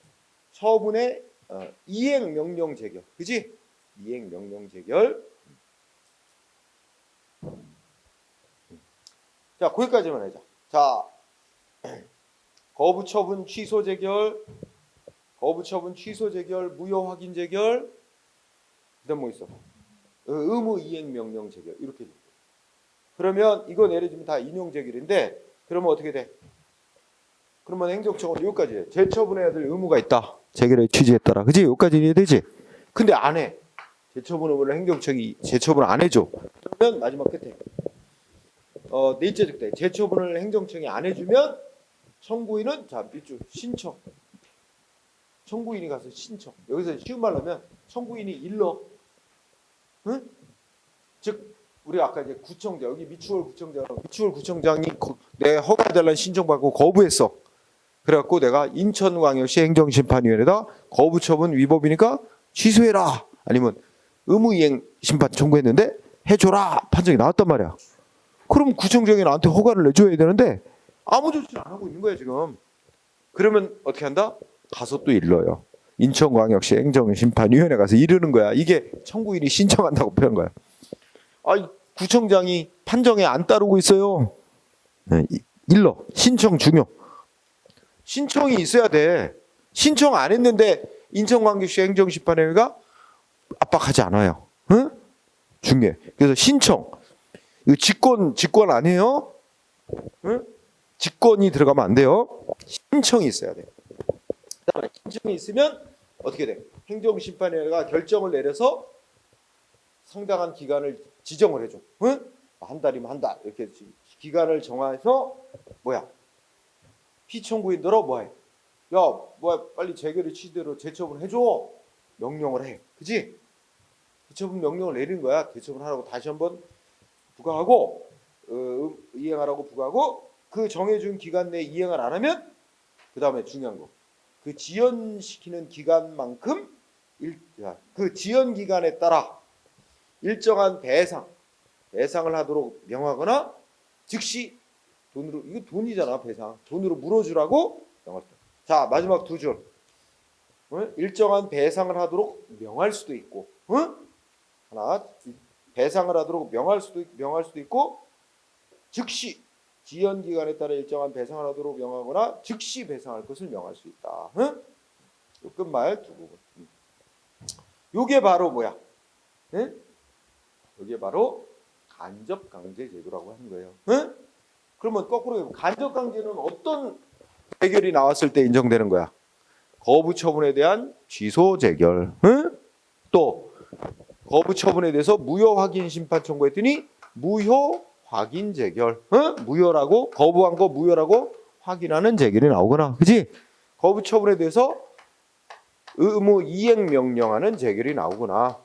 처분의 이행 명령 재결. 그지? 이행 명령 재결. 자, 거기까지만 하자. 자, 거부 처분 취소 재결, 거부 처분 취소 재결, 무효 확인 재결. 그다음 뭐 있어? 의무 이행 명령 재결. 이렇게 돼. 그러면 이거 내려주면 다 인용 재결인데 그러면 어떻게 돼? 그러면 행정청은 여기까지 해. 재처분해야 될 의무가 있다. 재결의 취지에 따라. 그지? 여기까지 해야 되지? 근데 안 해. 재처분 의무를 행정청이 재처분을 안 해줘. 그러면 마지막 끝에 넷째 득대. 재처분을 행정청이 안 해주면 청구인은 자 밑줄 신청. 청구인이 가서 신청. 여기서 쉬운 말로 하면 청구인이 일러. 응? 즉 우리 아까 이제 구청장 여기 미추홀 구청장이 내 허가해달라는 신청받고 거부했어. 그래갖고 내가 인천광역시 행정심판위원회에다 거부처분 위법이니까 취소해라. 아니면 의무이행 심판 청구했는데 해줘라. 판정이 나왔단 말이야. 그럼 구청장이 나한테 허가를 내줘야 되는데 아무 조치를 안 하고 있는 거야 지금. 그러면 어떻게 한다? 가서 또 일러요. 인천광역시 행정심판위원회 가서 이르는 거야. 이게 청구인이 신청한다고 표현한 거야. 구청장이 판정에 안 따르고 있어요. 일러. 신청 중요. 신청이 있어야 돼. 신청 안 했는데 인천광역시 행정심판위원회가 압박하지 않아요. 응? 중요해. 그래서 신청. 이거 직권 아니에요? 응? 직권이 들어가면 안 돼요. 신청이 있어야 돼. 그다음에 신청이 있으면 어떻게 돼? 행정심판위원회가 결정을 내려서 상당한 기간을 지정을 해줘. 응? 한 달이면 한 달. 이렇게 기간을 정해서 뭐야? 피청구인들어 뭐해? 야, 뭐야? 빨리 재결의 취지대로 재처분 해줘. 명령을 해. 그지? 대처분 명령을 내린 거야. 대처분하라고 다시 한번 부과하고 이행하라고 부과하고 그 정해준 기간 내에 이행을 안 하면 그 다음에 중요한 거. 그 지연시키는 기간만큼 그 지연 기간에 따라 일정한 배상을 하도록 명하거나 즉시 돈으로 이거 돈이잖아 배상 돈으로 물어주라고 명할 때. 자 마지막 두 줄. 일정한 배상을 하도록 명할 수도 있고, 하나 배상을 하도록 명할 수도 있고, 즉시 지연 기간에 따라 일정한 배상을 하도록 명하거나 즉시 배상할 것을 명할 수 있다. 요 끝말 두 부분. 요게 바로 뭐야? 요게 바로 간접 강제 제도라고 하는 거예요. 그러면 거꾸로 간접 강제는 어떤 해결이 나왔을 때 인정되는 거야? 거부 처분에 대한 취소 재결. 또 거부 처분에 대해서 무효 확인 심판 청구했더니 무효 확인 재결. 무효라고 거부한 거 무효라고 확인하는 재결이 나오거나, 그지? 거부 처분에 대해서 의무 이행 명령하는 재결이 나오거나.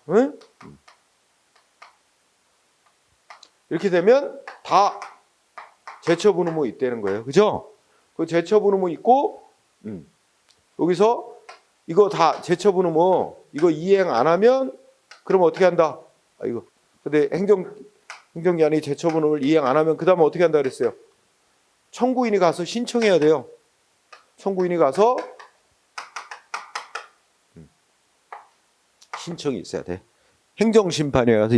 이렇게 되면 다 재처분 의무 있다는 거예요. 그죠? 그 재처분 의무 있고, 여기서 이거 다 재처분 의무 이거 이행 안 하면 그럼 어떻게 한다? 이거 근데 행정기관이 재처분 의무를 이행 안 하면 그 다음에 어떻게 한다 그랬어요? 청구인이 가서 신청해야 돼요. 청구인이 가서 신청이 있어야 돼. 행정심판위에 가서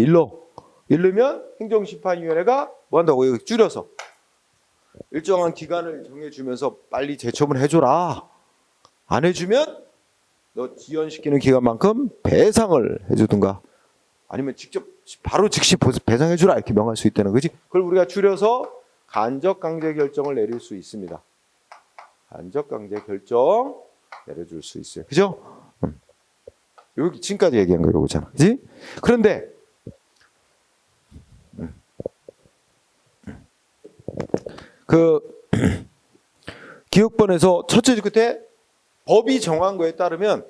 이르면 행정심판위원회가 뭐 한다고? 이거 줄여서 일정한 기간을 정해주면서 빨리 재처분 해줘라. 안 해주면 너 지연시키는 기간만큼 배상을 해주든가 아니면 직접 바로 즉시 배상해주라 이렇게 명할 수 있다는 거지. 그걸 우리가 줄여서 간접 강제 결정을 내릴 수 있습니다. 간접 강제 결정 내려줄 수 있어요. 그죠? 여기 지금까지 얘기한 거 이거잖아. 그지? 그런데 그 기획본에서 첫째 줄 끝에 법이 정한 거에 따르면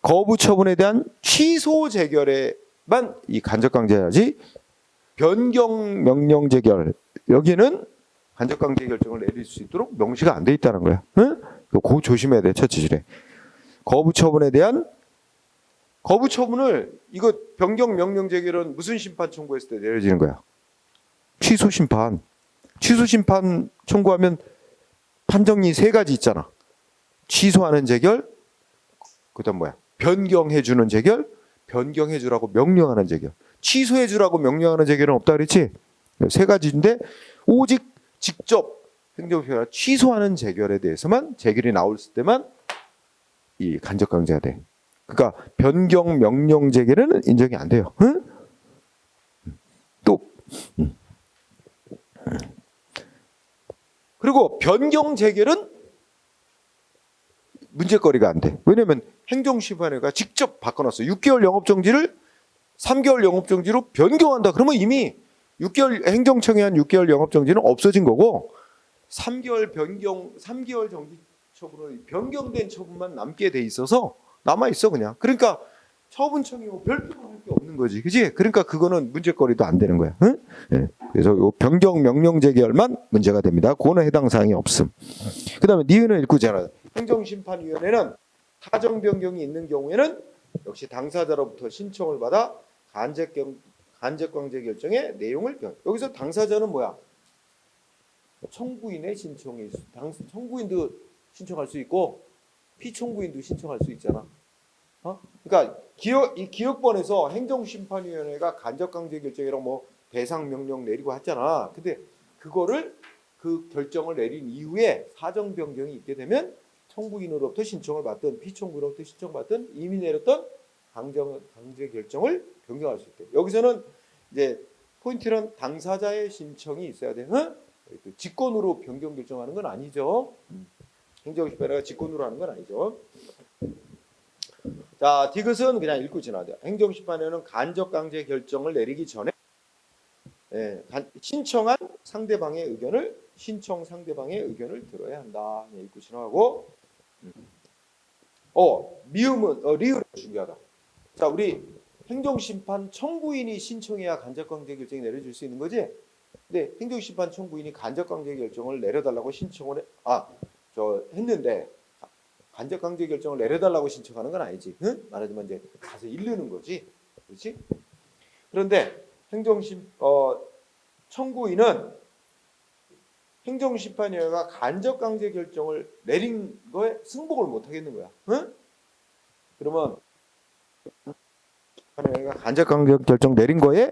거부 처분에 대한 취소 재결에만 이 간접 강제해야지 변경 명령 재결 여기는 간접 강제 결정을 내릴 수 있도록 명시가 안 돼 있다는 거야. 그거 조심해야 돼. 첫째 줄에 거부 처분에 대한 거부 처분을 이거 변경 명령 재결은 무슨 심판 청구했을 때 내려지는 거야? 취소 심판. 취소 심판 청구하면 판정이 세 가지 있잖아. 취소하는 재결, 그다음 뭐야? 변경해주는 재결, 변경해주라고 명령하는 재결. 취소해주라고 명령하는 재결은 없다 그랬지? 세 가지인데 오직 직접 행정심판이 취소하는 재결에 대해서만 재결이 나올 때만 이 간접 강제가 돼. 그러니까 변경 명령 재결은 인정이 안 돼요. 또 그리고 변경 재결은 문제거리가 안 돼. 왜냐면 행정심판회가 직접 바꿔놨어. 6개월 영업정지를 3개월 영업정지로 변경한다. 그러면 이미 6개월 행정청이 한 6개월 영업정지는 없어진 거고 3개월 정지 처분은 변경된 처분만 남게 돼 있어서 남아 있어 그냥. 그러니까 처분청이 뭐 별도로 할 게 없는 거지, 그지? 그러니까 그거는 문제거리도 안 되는 거야. 네. 그래서 요 변경 명령 재결만 문제가 됩니다. 그거는 해당 사항이 없음. 그다음에 니은은 읽고잖아. 행정심판위원회는 사정 변경이 있는 경우에는 역시 당사자로부터 신청을 받아 간접강제 결정의 내용을 여기서 당사자는 뭐야? 청구인의 신청이 청구인도 신청할 수 있고 피청구인도 신청할 수 있잖아. 그러니까 이 기획본에서 행정심판위원회가 간접강제 결정이랑 뭐 배상 명령 내리고 했잖아. 근데 그거를 그 결정을 내린 이후에 사정 변경이 있게 되면 청구인으로부터 신청을 받든 피청구인으로부터 신청받든 이미 내렸던 강제 결정을 변경할 수 있대. 여기서는 이제 포인트는 당사자의 신청이 있어야 돼. 직권으로 변경 결정하는 건 아니죠. 행정심판회가 직권으로 하는 건 아니죠. 자, 디귿은 그냥 읽고 지나야 돼요. 행정심판회는 간접 강제 결정을 내리기 전에 신청 상대방의 의견을 들어야 한다. 읽고 지나가고. 미음은 리을이 중요하다. 자, 우리 행정심판 청구인이 신청해야 간접강제 결정이 내려질 수 있는 거지. 근데 행정심판 청구인이 간접강제 결정을 내려달라고 신청을 했는데 간접강제 결정을 내려달라고 신청하는 건 아니지. 응? 말하자면 이제 가서 이르는 거지. 그렇지? 그런데 청구인은 행정심판위원회가 간접강제 결정을 내린 거에 승복을 못 하겠는 거야. 응? 그러면 심판위원회가 간접강제 결정 내린 거에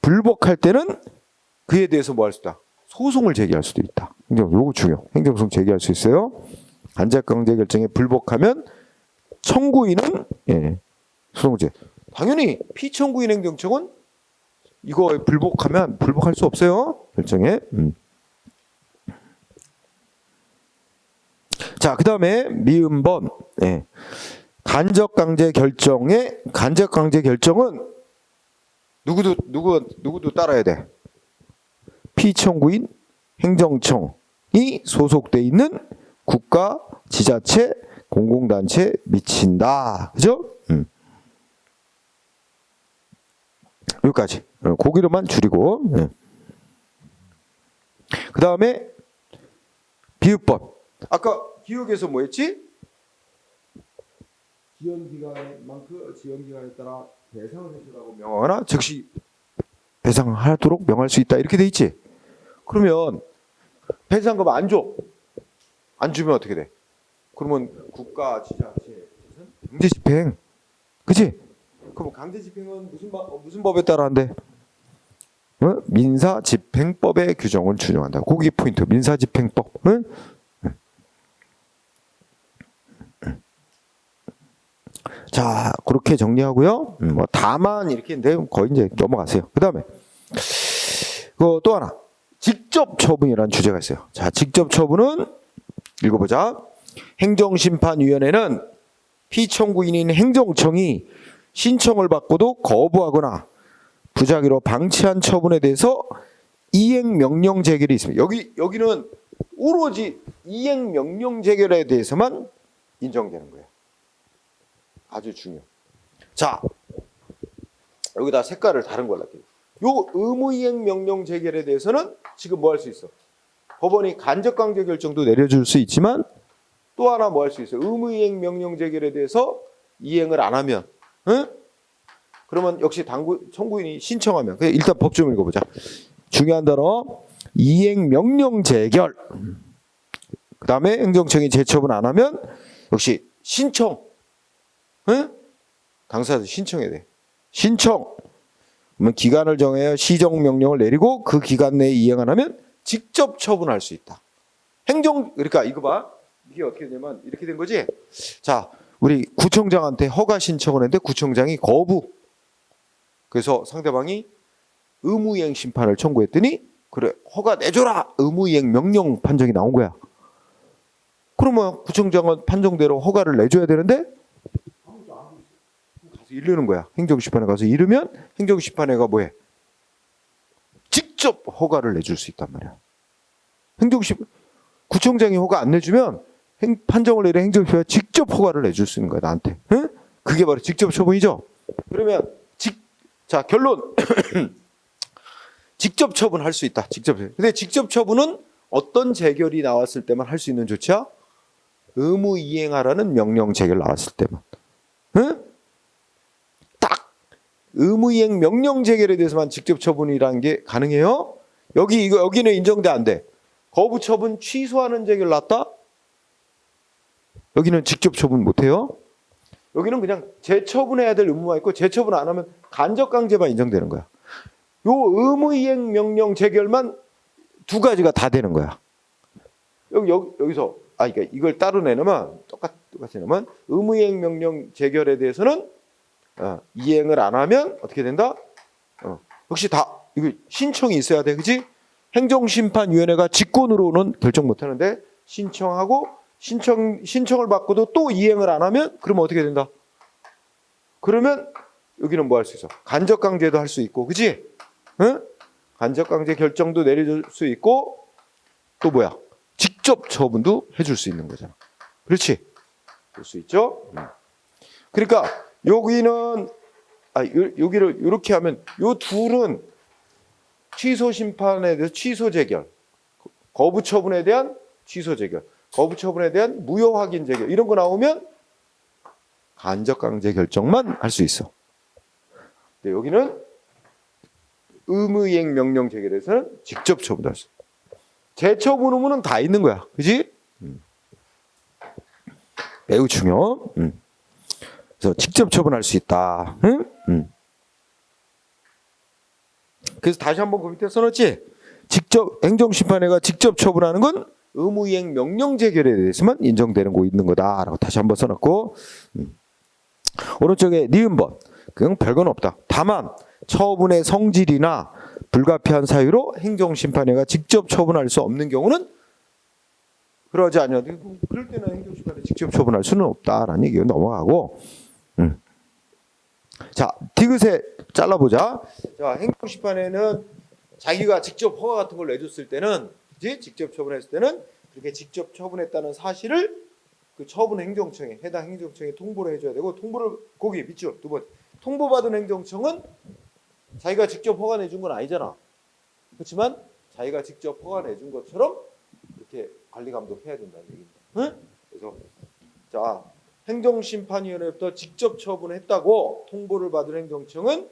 불복할 때는 그에 대해서 뭐 할 수 있다? 소송을 제기할 수도 있다. 요거 중요. 행정소송 제기할 수 있어요. 간접강제 결정에 불복하면 청구인은 소송제. 당연히 피청구인 행정청은 이거 불복하면 불복할 수 없어요. 결정에. 자, 그다음에 미음번. 간접강제 결정은 누구도 따라야 돼. 피청구인 행정청이 소속돼 있는 국가, 지자체, 공공단체에 미친다. 그죠? 여기까지. 고기로만 줄이고. 그 다음에 비읍번. 아까 기억에서 뭐 했지? 지연기간에 따라 배상을 해주라고 명하거나 즉시 배상하도록 명할 수 있다. 이렇게 돼 있지? 그러면 배상금 안 줘. 안 주면 어떻게 돼? 그러면 국가, 지자체, 강제집행. 그치? 그럼 강제집행은 무슨 법에 따라 한대? 민사집행법의 규정을 준용한다. 거기 포인트. 민사집행법. 응? 자, 그렇게 정리하고요. 뭐 다만 이렇게 했는데 거의 이제 넘어가세요. 그 다음에 또 하나. 직접 처분이라는 주제가 있어요. 자, 직접 처분은 읽어보자. 행정심판위원회는 피청구인인 행정청이 신청을 받고도 거부하거나 부작위로 방치한 처분에 대해서 이행명령 재결이 있습니다. 여기는 오로지 이행명령 재결에 대해서만 인정되는 거예요. 아주 중요. 자, 여기다 색깔을 다른 걸로 할게요. 요 의무이행명령 재결에 대해서는 지금 뭐 할 수 있어? 법원이 간접강제 결정도 내려줄 수 있지만 또 하나 뭐 할 수 있어요? 의무이행명령 재결에 대해서 이행을 안 하면, 응? 그러면 역시 청구인이 신청하면. 일단 법 좀 읽어보자. 중요한 단어. 이행명령 재결. 그 다음에 행정청이 재처분 안 하면 역시 신청. 응? 당사자 신청해야 돼. 신청. 그러면 기간을 정해야 시정명령을 내리고 그 기간 내에 이행 안 하면 직접 처분할 수 있다. 그러니까 이거 봐. 이게 어떻게 되냐면 이렇게 된 거지. 자, 우리 구청장한테 허가 신청을 했는데 구청장이 거부. 그래서 상대방이 의무이행 심판을 청구했더니 그래, 허가 내줘라. 의무이행 명령 판정이 나온 거야. 그러면 구청장은 판정대로 허가를 내줘야 되는데 가서 이르는 거야. 행정심판에 가서 이르면 행정심판회가 뭐해? 직접 허가를 내줄 수 있단 말이야. 구청장이 허가 안 내주면 판정을 내려 행정심판이 직접 허가를 내줄 수 있는 거야, 나한테. 응? 그게 바로 직접 처분이죠. 그러면 자, 결론. 직접 처분할 수 있다. 직접 처분. 근데 직접 처분은 어떤 재결이 나왔을 때만 할 수 있는 조치야? 의무 이행하라는 명령 재결 나왔을 때만. 응? 딱 의무 이행 명령 재결에 대해서만 직접 처분이라는 게 가능해요. 여기는 인정돼 안 돼. 거부 처분 취소하는 재결 났다? 여기는 직접 처분 못 해요. 여기는 그냥 재처분해야 될 의무만 있고 재처분 안 하면 간접강제만 인정되는 거야. 요 의무이행 명령 재결만 두 가지가 다 되는 거야. 여기서 그러니까 이걸 따로 내놓으면 똑같이 내면 의무이행 명령 재결에 대해서는 이행을 안 하면 어떻게 된다? 역시 다 이거 신청이 있어야 돼, 그렇지? 행정심판위원회가 직권으로는 결정 못 하는데 신청하고 신청을 받고도 또 이행을 안 하면 그러면 어떻게 된다? 그러면 여기는 뭐 할 수 있어? 간접강제도 할 수 있고, 그치? 응? 간접강제 결정도 내려줄 수 있고 또 뭐야? 직접 처분도 해줄 수 있는 거잖아. 그렇지? 볼 수 있죠? 그러니까 여기는 여기를 이렇게 하면 요 둘은 취소 심판에 대해서 취소 재결, 거부 처분에 대한 취소 재결, 거부 처분에 대한 무효 확인 재결 이런 거 나오면 간접 강제 결정만 할 수 있어. 근데 여기는 의무이행 명령 재결에서는 직접 처분할 수. 재처분 의무는 다 있는 거야, 그지? 매우 중요. 그래서 직접 처분할 수 있다. 그래서 다시 한번 그 밑에 써놨지. 직접 행정심판회가 직접 처분하는 건 의무이행 명령 재결에 대해서만 인정되는 거 있는 거다라고 다시 한번 써놨고, 오른쪽에 니은번 그건 별건 없다. 다만 처분의 성질이나 불가피한 사유로 행정심판회가 직접 처분할 수 없는 경우는 그러지 않아도 그럴 때는 행정심판회 직접 처분할 수는 없다라는 얘기가 넘어가고. 자, 디귿에 잘라보자. 자, 행정심판회는 자기가 직접 허가 같은 걸 내줬을 때는, 그치? 직접 처분했을 때는 그렇게 직접 처분했다는 사실을 그 처분 행정청에, 해당 행정청에 통보를 해줘야 되고, 통보를 거기 밑줄 두 번, 통보받은 행정청은 자기가 직접 허가 내준 건 아니잖아. 그렇지만 자기가 직접 허가 내준 것처럼 이렇게 관리 감독해야 된다는 얘기입니다. 응? 그래서 자, 행정심판위원회부터 직접 처분했다고 통보를 받은 행정청은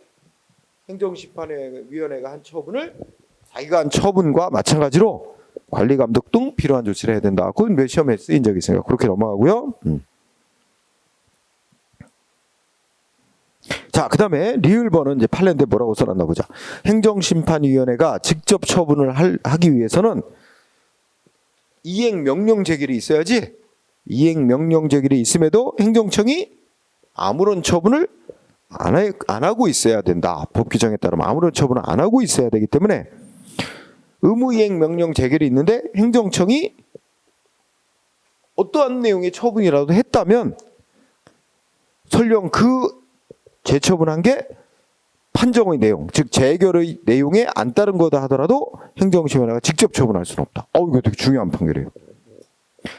행정심판위원회가 한 처분을 자기가 한 처분과 마찬가지로 관리 감독 등 필요한 조치를 해야 된다. 그건 몇 시험에 쓰인 적이 있으니까 그렇게 넘어가고요. 자, 그 다음에 리을번은 이제 판례인데 뭐라고 써놨나 보자. 행정심판위원회가 직접 처분을 하기 위해서는 이행명령 재결이 있어야지. 이행명령 재결이 있음에도 행정청이 아무런 처분을 안 하고 있어야 된다. 법 규정에 따르면 아무런 처분을 안 하고 있어야 되기 때문에 의무이행명령 재결이 있는데 행정청이 어떠한 내용의 처분이라도 했다면 설령 그 재처분한 게 판정의 내용, 즉 재결의 내용에 안 따른 거다 하더라도 행정심판회가 직접 처분할 수는 없다. 이거 되게 중요한 판결이에요.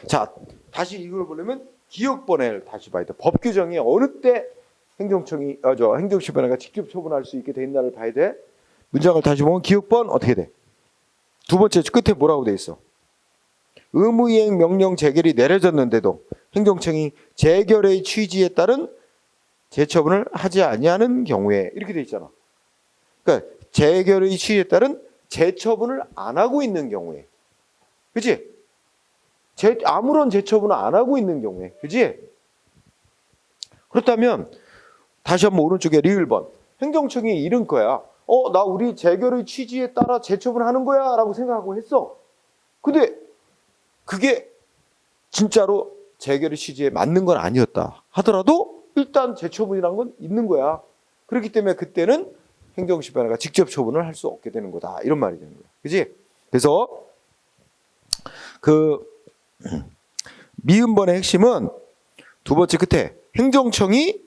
자, 다시 이걸 보려면 기억번외를 다시 봐야 돼. 법 규정이 어느 때 행정심판회가 직접 처분할 수 있게 돼 있나를 봐야 돼. 문장을 다시 보면 기억번 어떻게 돼? 두 번째 끝에 뭐라고 돼 있어? 의무이행 명령 재결이 내려졌는데도 행정청이 재결의 취지에 따른 재처분을 하지 아니하는 경우에 이렇게 돼 있잖아. 그러니까 재결의 취지에 따른 재처분을 안 하고 있는 경우에, 그렇지? 아무런 재처분을 안 하고 있는 경우에, 그렇지? 그렇다면 다시 한번 오른쪽에 리을번 행정청이 이런 거야. 나 우리 재결의 취지에 따라 재처분하는 거야 라고 생각하고 했어. 근데 그게 진짜로 재결의 취지에 맞는 건 아니었다 하더라도 일단 재처분이라는 건 있는 거야. 그렇기 때문에 그때는 행정심판회가 직접 처분을 할 수 없게 되는 거다. 이런 말이 되는 거야. 그지? 그래서 그 미음번의 핵심은 두 번째 끝에 행정청이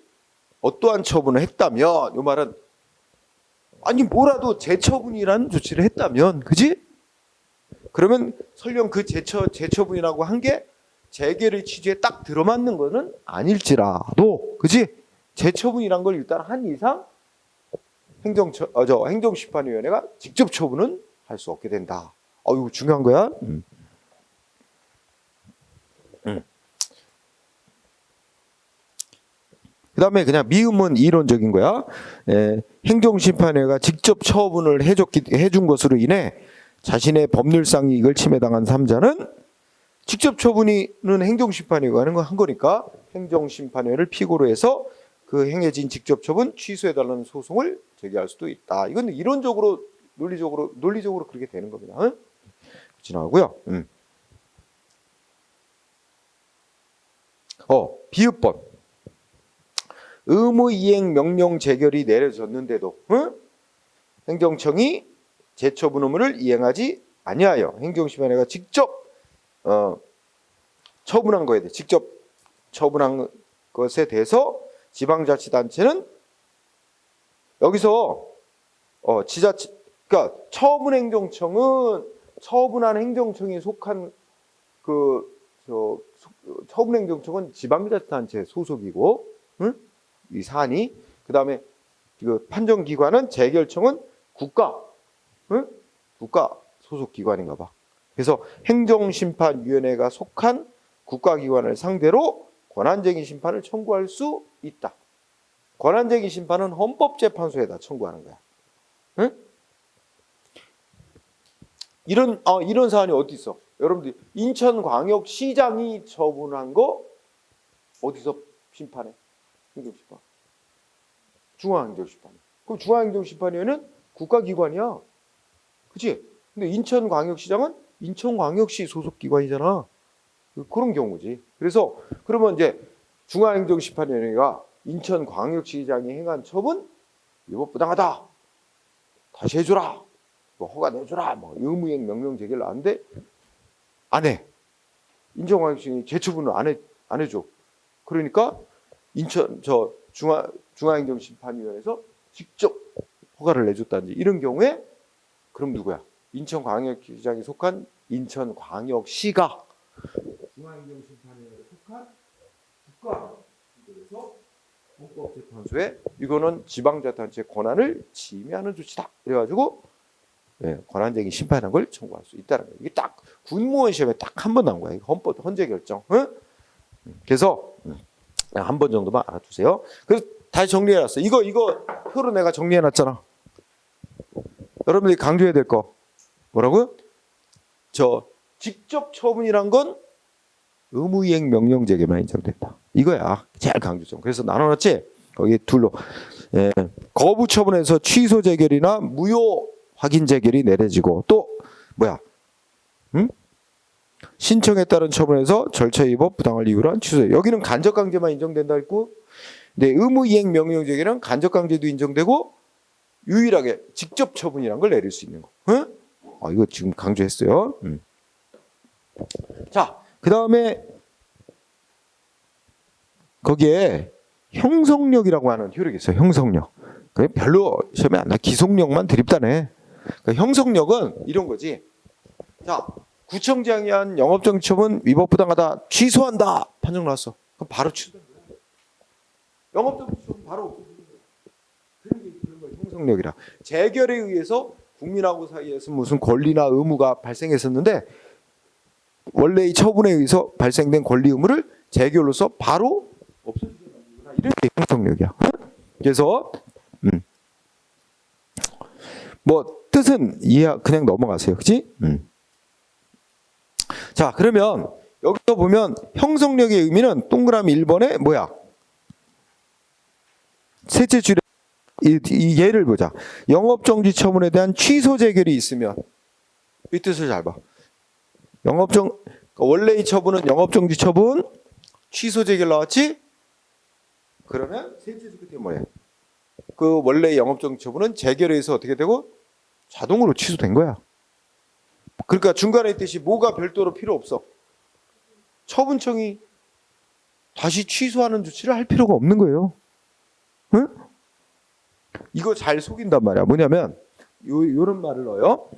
어떠한 처분을 했다면, 이 말은 아니 뭐라도 재처분이라는 조치를 했다면, 그지? 그러면 설령 그 재처분이라고 한 게 재결의 취지에 딱 들어맞는 거는 아닐지라도, 그지? 재처분이란 걸 일단 한 이상 행정심판위원회가 직접 처분은 할 수 없게 된다. 이거 중요한 거야. 그 다음에 그냥 미음은 이론적인 거야. 행정심판회가 직접 처분을 해준 것으로 인해 자신의 법률상 이익을 침해당한 3자는 직접 처분이는 행정심판회가 한 거니까 행정심판회를 피고로 해서 그 행해진 직접 처분 취소해달라는 소송을 제기할 수도 있다. 이건 이론적으로 논리적으로 그렇게 되는 겁니다. 지나가고요. 비읍번 의무이행 명령 재결이 내려졌는데도 행정청이 재처분 의무를 이행하지 아니하여 행정심판회가 직접 처분한 거에 대해 직접 처분한 것에 대해서 지방자치단체는 여기서 그러니까 처분한 행정청이 속한 처분행정청은 지방자치단체 소속이고, 이 사안이 그다음에 그 판정기관은 재결청은 국가, 응? 국가 소속 기관인가 봐. 그래서 행정심판위원회가 속한 국가기관을 상대로 권한쟁의 심판을 청구할 수 있다. 권한쟁의 심판은 헌법재판소에다 청구하는 거야. 응? 이런 사안이 어디 있어? 여러분들 인천광역시장이 처분한 거 어디서 심판해? 행정심판. 중앙행정심판. 그럼 중앙행정심판위원회는 국가기관이야. 그치? 근데 인천광역시장은 인천광역시 소속기관이잖아. 그런 경우지. 그래서 그러면 이제 중앙행정심판위원회가 인천광역시장이 행한 처분 위법부당하다. 다시 해줘라. 뭐 허가 내줘라. 뭐 의무이행 명령 제기를 하는데 안 해. 인천광역시장이 재처분을 안 해줘. 그러니까 중앙행정심판위원회에서 직접 허가를 내줬다든지 이런 경우에 그럼 누구야? 인천광역시장이 속한 인천광역시가 중앙행정심판위원회에 속한 국가 그래서 헌법재판소에 이거는 지방자치단체 권한을 침해하는 조치다. 그래가지고 권한쟁의 심판한 걸 청구할 수 있다는 거예요. 이게 딱 군무원 시험에 딱 한 번 나온 거야. 헌법 헌재 결정. 응? 그래서 한 번 정도만 알아두세요. 그래서 다시 정리해놨어. 이거 표로 내가 정리해놨잖아. 여러분들이 강조해야 될 거 뭐라고요? 직접 처분이란 건 의무이행 명령 제기만 인정된다. 이거야 제일 강조점. 그래서 나눠놨지. 거기 둘로 거부 처분에서 취소 재결이나 무효 확인 재결이 내려지고 또 뭐야? 신청에 따른 처분에서 절차 위법 부당할 이유로 한 취소. 여기는 간접 강제만 인정된다 했고, 근데 의무이행 명령 제기는 간접 강제도 인정되고 유일하게 직접 처분이란 걸 내릴 수 있는 거. 응? 이거 지금 강조했어요. 자, 그 다음에 거기에 형성력이라고 하는 효력이 있어요. 형성력. 그게 별로 시험에 안 나. 기속력만 드립다네. 그러니까 형성력은 이런 거지. 자, 구청장이 한 영업정지처분 위법부당하다. 취소한다. 판정 나왔어. 그럼 바로 취소된다. 영업정지처분 바로 없어지는 거야. 그런 걸 형성력이라. 재결에 의해서 국민하고 사이에서 무슨 권리나 의무가 발생했었는데 원래 이 처분에 의해서 발생된 권리 의무를 재결로서 바로 없어지게 만드는구나. 이런 게 형성력이야. 그래서 뭐 뜻은 이해 그냥 넘어가세요. 그렇지? 자, 그러면 여기서 보면 형성력의 의미는 동그라미 1번에 뭐야? 셋째 줄에 이 예를 보자. 영업정지 처분에 대한 취소 재결이 있으면 이 뜻을 잘 봐. 원래 이 처분은 영업정지 처분 취소 재결 나왔지? 그러면 셋째 줄 끝에 뭐야? 그 원래 영업정지 처분은 재결에 의해서 어떻게 되고 자동으로 취소된 거야. 그러니까 중간에 있듯이 뭐가 별도로 필요 없어. 처분청이 다시 취소하는 조치를 할 필요가 없는 거예요. 응? 이거 잘 속인단 말이야. 뭐냐면 요런 말을 넣어요.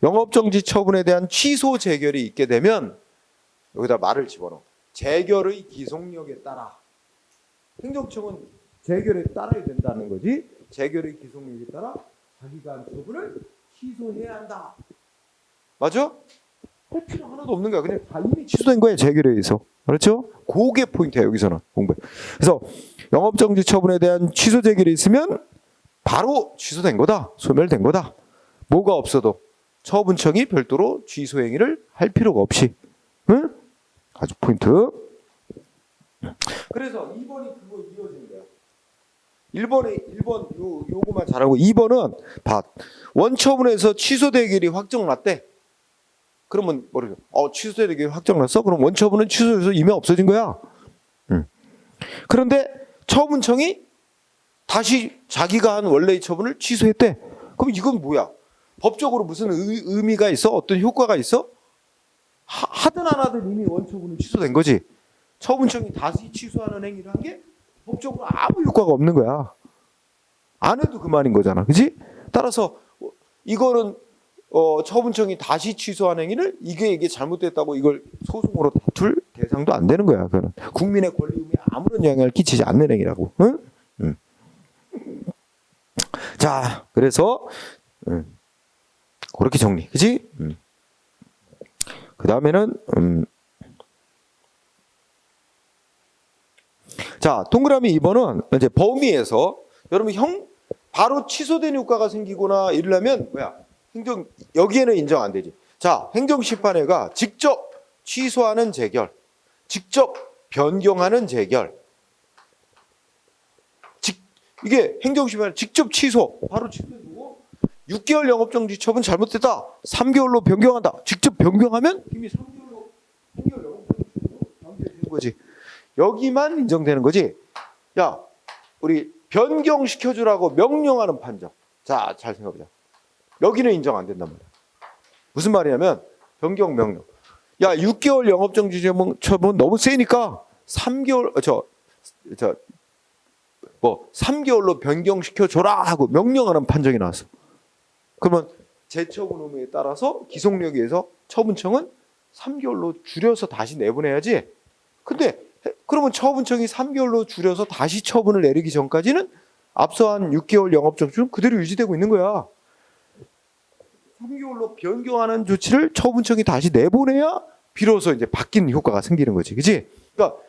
영업정지 처분에 대한 취소 재결이 있게 되면 여기다 말을 집어넣어. 재결의 기속력에 따라 행정청은 재결에 따라야 된다는 거지. 재결의 기속력에 따라 자기가 한 처분을 취소해야 한다. 맞아? 할 필요 하나도 없는 거야. 그냥 다 이미 취소된 거야. 재결에 의해서. 그렇죠? 그게 포인트야. 여기서는 공부해. 그래서 영업정지 처분에 대한 취소 재결이 있으면 바로 취소된 거다. 소멸된 거다. 뭐가 없어도 처분청이 별도로 취소 행위를 할 필요가 없이. 응? 아주 포인트. 그래서 2번이 그거 이어지는 거야. 1번 요거만 잘하고 2번은 원처분에서 취소 대결이 확정났대. 그러면 뭐래요? 취소 대결이 확정났어? 그럼 원처분은 취소해서 이미 없어진 거야. 그런데 처분청이 다시 자기가 한 원래의 처분을 취소했대. 그럼 이건 뭐야? 법적으로 무슨 의미가 있어? 어떤 효과가 있어? 하든 안 하든 이미 원처분은 취소된 거지. 처분청이 다시 취소하는 행위를 한 게 법적으로 아무 효과가 없는 거야. 안 해도 그만인 거잖아. 그렇지? 따라서 이거는 처분청이 다시 취소한 행위를 이게 잘못됐다고 이걸 소송으로 다툴 대상도 안 되는 거야. 그거는 국민의 권리 의무에 아무런 영향을 끼치지 않는 행위라고. 응? 자, 그래서 그렇게 정리, 그지? 그 다음에는 자, 동그라미 2번은 이제 범위에서 여러분 바로 취소된 효과가 생기거나 이러려면 뭐야? 여기에는 인정 안 되지. 자, 행정심판회가 직접 취소하는 재결, 직접 변경하는 재결. 이게 행정심판회 직접 취소, 바로 취소해주고 6개월 영업정지 처분 잘못됐다. 3개월로 변경한다. 직접 변경하면 이미 3개월 영업정지 변경되는 거지. 여기만 인정되는 거지. 야, 우리 변경시켜주라고 명령하는 판정. 자, 잘 생각해보자. 여기는 인정 안 된단 말이야. 무슨 말이냐면 변경 명령. 야, 6개월 영업정지 처분 너무 세니까 3개월 3개월로 변경시켜줘라 하고 명령하는 판정이 나왔어. 그러면 재처분 의무에 따라서 기속력에 의해서 처분청은 3개월로 줄여서 다시 내보내야지. 근데 그러면 처분청이 3개월로 줄여서 다시 처분을 내리기 전까지는 앞서한 6개월 영업정지는 그대로 유지되고 있는 거야. 3개월로 변경하는 조치를 처분청이 다시 내보내야 비로소 이제 바뀌는 효과가 생기는 거지. 그치? 그러니까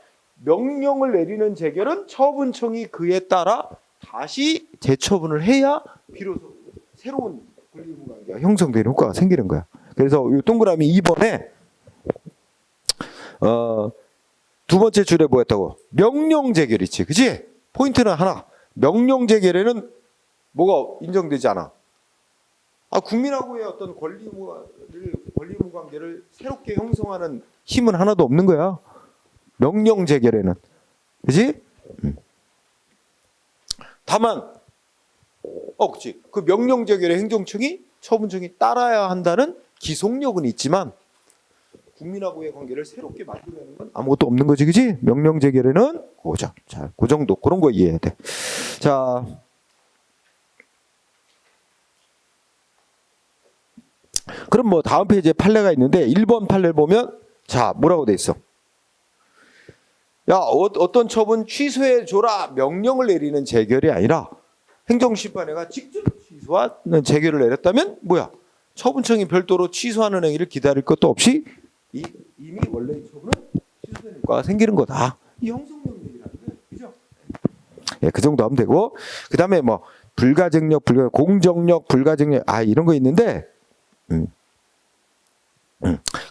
명령을 내리는 재결은 처분청이 그에 따라 다시 재처분을 해야 비로소 새로운 권리의무관계가 형성되는 효과가 생기는 거야. 그래서 이 동그라미 2번에 두 번째 줄에 뭐였다고? 명령 재결이지. 그치? 포인트는 하나. 명령 재결에는 뭐가 인정되지 않아. 국민하고의 어떤 권리의무 관계를 새롭게 형성하는 힘은 하나도 없는 거야. 명령 재결에는. 그지? 다만, 그치. 그 명령 재결에 행정청이, 처분청이 따라야 한다는 기속력은 있지만, 국민하고의 관계를 새롭게 만들어내는 건 아무것도 없는 거지. 그지? 명령 재결에는, 보자. 자, 그 정도. 그런 거 이해해야 돼. 자. 그럼 뭐 다음 페이지에 판례가 있는데 1번 판례를 보면 자 뭐라고 돼 있어? 야 어떤 처분 취소해줘라 명령을 내리는 재결이 아니라 행정심판회가 직접 취소하는 재결을 내렸다면 뭐야? 처분청이 별도로 취소하는 행위를 기다릴 것도 없이 이미 원래의 처분은 취소되는 효과가 생기는 거다. 이 형성력 얘기라는 거예요. 그죠? 예, 그 정도 하면 되고 그 다음에 뭐 불가증력, 공정력, 불가증력 이런 거 있는데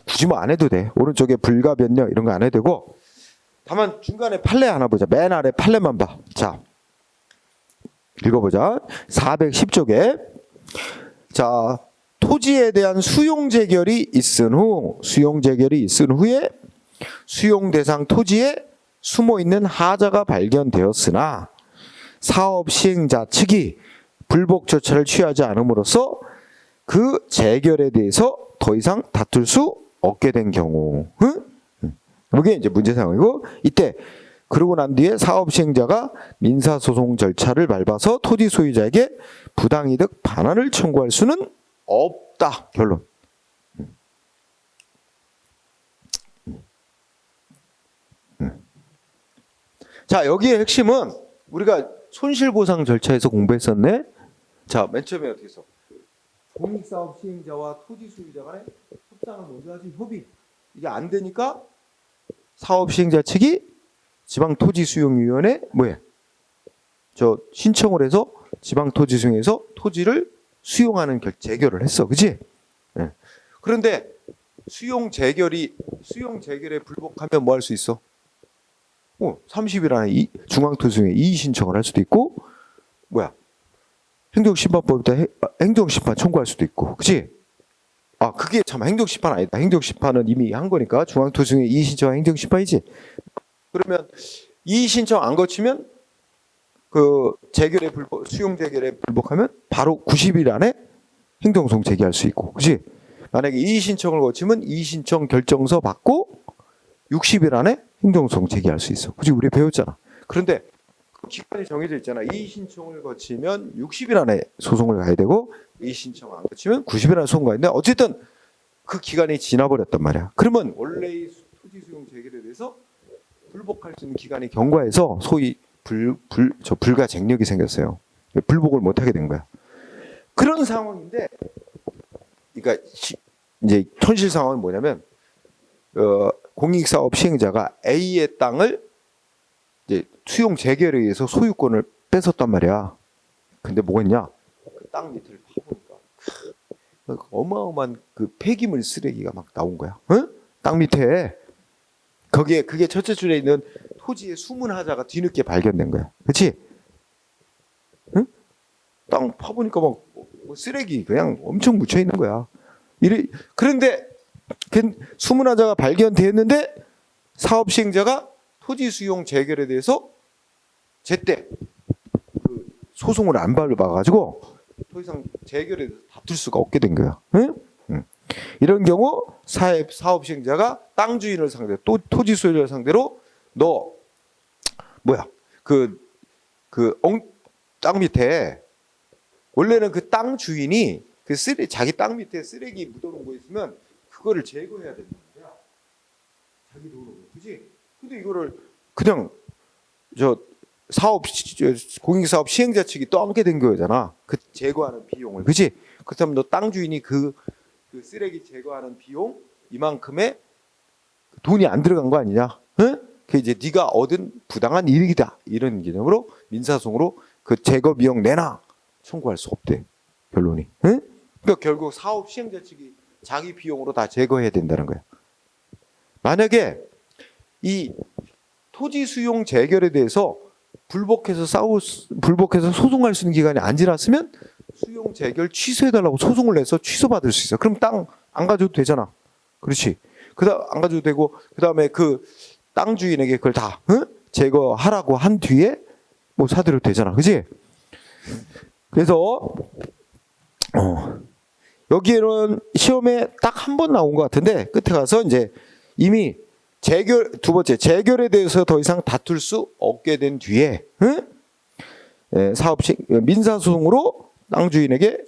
굳이 뭐 안 해도 돼. 오른쪽에 불가변력 이런 거 안 해도 되고 다만 중간에 판례 하나 보자. 맨 아래 판례만 봐. 자 읽어보자. 410쪽에 자 토지에 대한 수용 재결이 있은 후에 수용 대상 토지에 숨어 있는 하자가 발견되었으나 사업 시행자 측이 불복 조처를 취하지 않음으로써 그 재결에 대해서 더 이상 다툴 수 없게 된 경우, 이게 이제 문제 상황이고 이때 그러고 난 뒤에 사업 시행자가 민사소송 절차를 밟아서 토지 소유자에게 부당이득 반환을 청구할 수는 없다. 결론. 자 여기의 핵심은 우리가 손실보상 절차에서 공부했었네. 자 맨 처음에 어떻게 했어? 공익사업 시행자와 토지 소유자 간의 협상을 먼저 하지 협의. 이게 안 되니까 사업 시행자 측이 지방토지수용위원회 신청을 해서 지방토지수용에서 토지를 수용하는 재결을 했어. 그치? 네. 그런데 수용 재결에 불복하면 뭐 할 수 있어? 30일 안에 중앙토지수용에 이의 신청을 할 수도 있고 행정심판법에 따라 행정심판 청구할 수도 있고, 그치? 그게 참 행정심판 아니다. 행정심판은 이미 한 거니까 중앙토지수용에 이의 신청은 행정심판이지. 그러면 이의 신청 안 거치면 그 수용 재결에 불복하면 바로 90일 안에 행정소송 제기할 수 있고, 그치? 만약에 이의 신청을 거치면 이의 신청 결정서 받고 60일 안에 행정소송 제기할 수 있어. 그치? 우리 배웠잖아. 그런데 기간이 정해져 있잖아. 이의 신청을 거치면 60일 안에 소송을 가야 되고 이의 신청 안 거치면 90일 안에 소송 가야 되는데 어쨌든 그 기간이 지나버렸단 말이야. 그러면 원래의 토지 수용 재결에 대해서 불복할 수 있는 기간이 경과해서 소위 불가쟁력이 생겼어요. 불복을 못하게 된 거야. 그런 상황인데, 그러니까 이제 현실 상황은 뭐냐면 공익사업 시행자가 A의 땅을 이제 수용 재결에 의해서 소유권을 뺏었단 말이야. 근데 뭐가 있냐? 그 땅 밑을 파보니까 어마어마한 그 폐기물 쓰레기가 막 나온 거야. 응? 땅 밑에 거기에 그게 첫째 줄에 있는 토지의 숨은 하자가 뒤늦게 발견된 거야. 그렇지? 응? 땅 파보니까 막 뭐 쓰레기 그냥 엄청 묻혀 있는 거야. 그런데 숨은 하자가 발견됐는데 사업 시행자가 토지 수용 재결에 대해서 제때 그 소송을 안 밟아가지고 더 이상 재결에 대해서 다툴 수가 없게 된 거야. 응? 응. 이런 경우 사업 시행자가 땅 주인을 상대로 또 토지 소유자를 상대로 너 뭐야 땅 밑에 원래는 그 땅 주인이 그 자기 땅 밑에 쓰레기 묻어놓은 거 있으면 그거를 제거해야 된다는 거야. 자기 돈으로, 그지? 근데 이거를 그냥 공익사업 시행자 측이 떠안게 된 거잖아. 그 제거하는 비용을, 그지? 그렇다면 너 땅 주인이 그 쓰레기 제거하는 비용 이만큼의 돈이 안 들어간 거 아니냐? 응? 그 이제 네가 얻은 부당한 이익이다 이런 개념으로 민사소송으로 그 제거 비용 내놔 청구할 수 없대 결론이. 응? 그러니까 결국 사업 시행자 측이 자기 비용으로 다 제거해야 된다는 거야. 만약에 이 토지 수용 재결에 대해서 불복해서 소송할 수 있는 기간이 안 지났으면 수용 재결 취소해달라고 소송을 내서 취소받을 수 있어. 그럼 땅 안 가져도 되잖아. 그렇지. 안 가져도 되고 그다음에 그 땅 주인에게 그걸 다 제거하라고 한 뒤에 뭐 사들여도 되잖아. 그렇지? 그래서 여기에는 시험에 딱 한 번 나온 것 같은데 끝에 가서 이제 이미 두 번째 재결에 대해서 더 이상 다툴 수 없게 된 뒤에 민사소송으로 땅 주인에게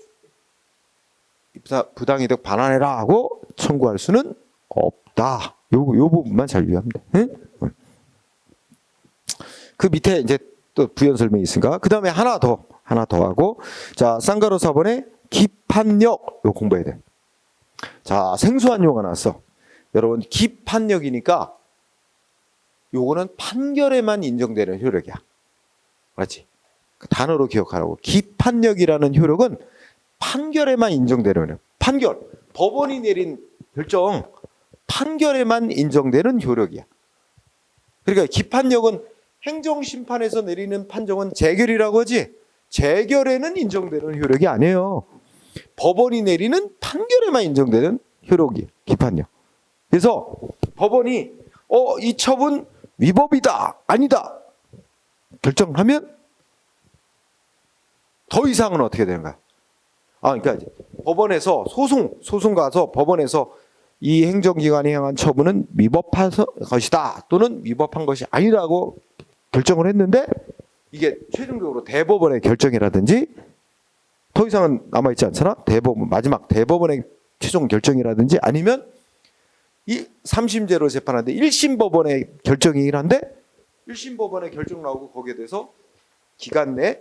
부당이득 반환해라 하고 청구할 수는 없다. 요 부분만 잘 유의하면 돼. 그 밑에 이제 또 부연 설명이 있으니까 그 다음에 하나 더 하고 자 쌍가로 4번에 기판력 요 공부해야 돼. 자 생소한 용어가 나왔어. 여러분 기판력이니까 요거는 판결에만 인정되는 효력이야. 맞지? 그 단어로 기억하라고. 기판력이라는 효력은 판결에만 인정되는 효력. 판결. 법원이 내린 결정 판결에만 인정되는 효력이야. 그러니까 기판력은 행정심판에서 내리는 판정은 재결이라고 하지 재결에는 인정되는 효력이 아니에요. 법원이 내리는 판결에만 인정되는 효력이 기판력. 그래서 법원이 이 처분 위법이다 아니다 결정하면 더 이상은 어떻게 되는 거야? 그러니까 이제 법원에서 소송 가서 법원에서 이 행정기관이 행한 처분은 위법한 것이다 또는 위법한 것이 아니라고 결정을 했는데 이게 최종적으로 대법원의 결정이라든지 더 이상은 남아있지 않잖아. 마지막 대법원의 최종 결정이라든지 아니면 이 3심제로 재판하는데 1심 법원의 결정이긴 한데 1심 법원의 결정 나오고 거기에 대해서 기간 내에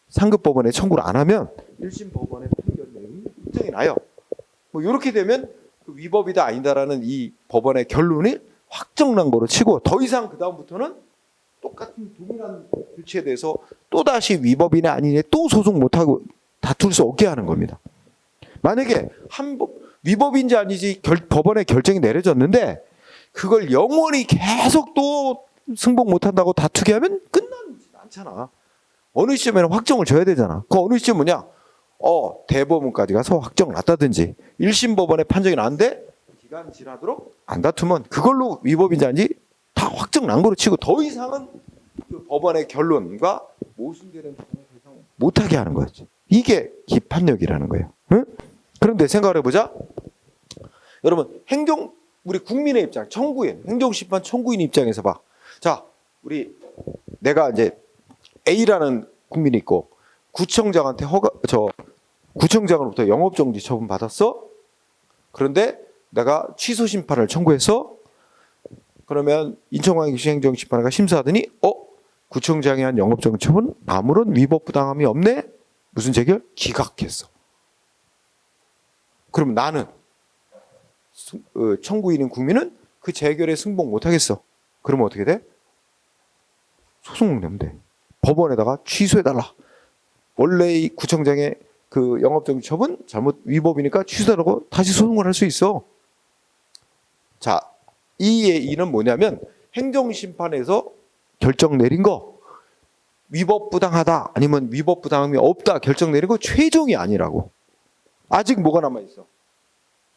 상급 법원에 청구를 안 하면 1심 법원의 판결 내용이 입증이 나요. 뭐 이렇게 되면 그 위법이다 아니다라는 이 법원의 결론이 확정난 거로 치고 더 이상 그 다음부터는 똑같은 동일한 조치에 대해서 또다시 위법이냐 아니냐 또 소송 못하고 다툴 수 없게 하는 겁니다. 만약에 위법인지 아니지 법원의 결정이 내려졌는데 그걸 영원히 계속 또 승복 못한다고 다투게 하면 끝나지 않잖아. 어느 시점에는 확정을 줘야 되잖아. 그 어느 시점 뭐냐? 대법원까지 가서 확정 났다든지 1심 법원의 판정이 났는데 기간 지나도록 안 다투면 그걸로 위법인지 아닌지 다 확정 난 거로 치고 더 이상은 그 법원의 결론과 모순되는 못하게 하는 거지. 이게 기판력이라는 거예요. 응? 그런데 생각을 해보자. 여러분 우리 국민의 입장, 청구인, 행정심판 청구인 입장에서 봐. 자, 내가 이제 A라는 국민이 있고 구청장한테 구청장으로부터 영업정지 처분 받았어. 그런데 내가 취소 심판을 청구해서 그러면 인천광역시 행정심판회가 심사하더니 구청장이 한 영업정지 처분 아무런 위법 부당함이 없네. 무슨 재결? 기각했어. 그럼 나는 청구인인 국민은 그 재결에 승복 못하겠어. 그러면 어떻게 돼? 소송을 내면 돼. 법원에다가 취소해달라. 원래 이 구청장의 그 영업정지 처분 잘못 위법이니까 취소하라고 다시 소송을 할 수 있어. 자, 이의 이는 뭐냐면 행정심판에서 결정 내린 거 위법부당하다 아니면 위법부당함이 없다 결정 내린 거 최종이 아니라고. 아직 뭐가 남아있어?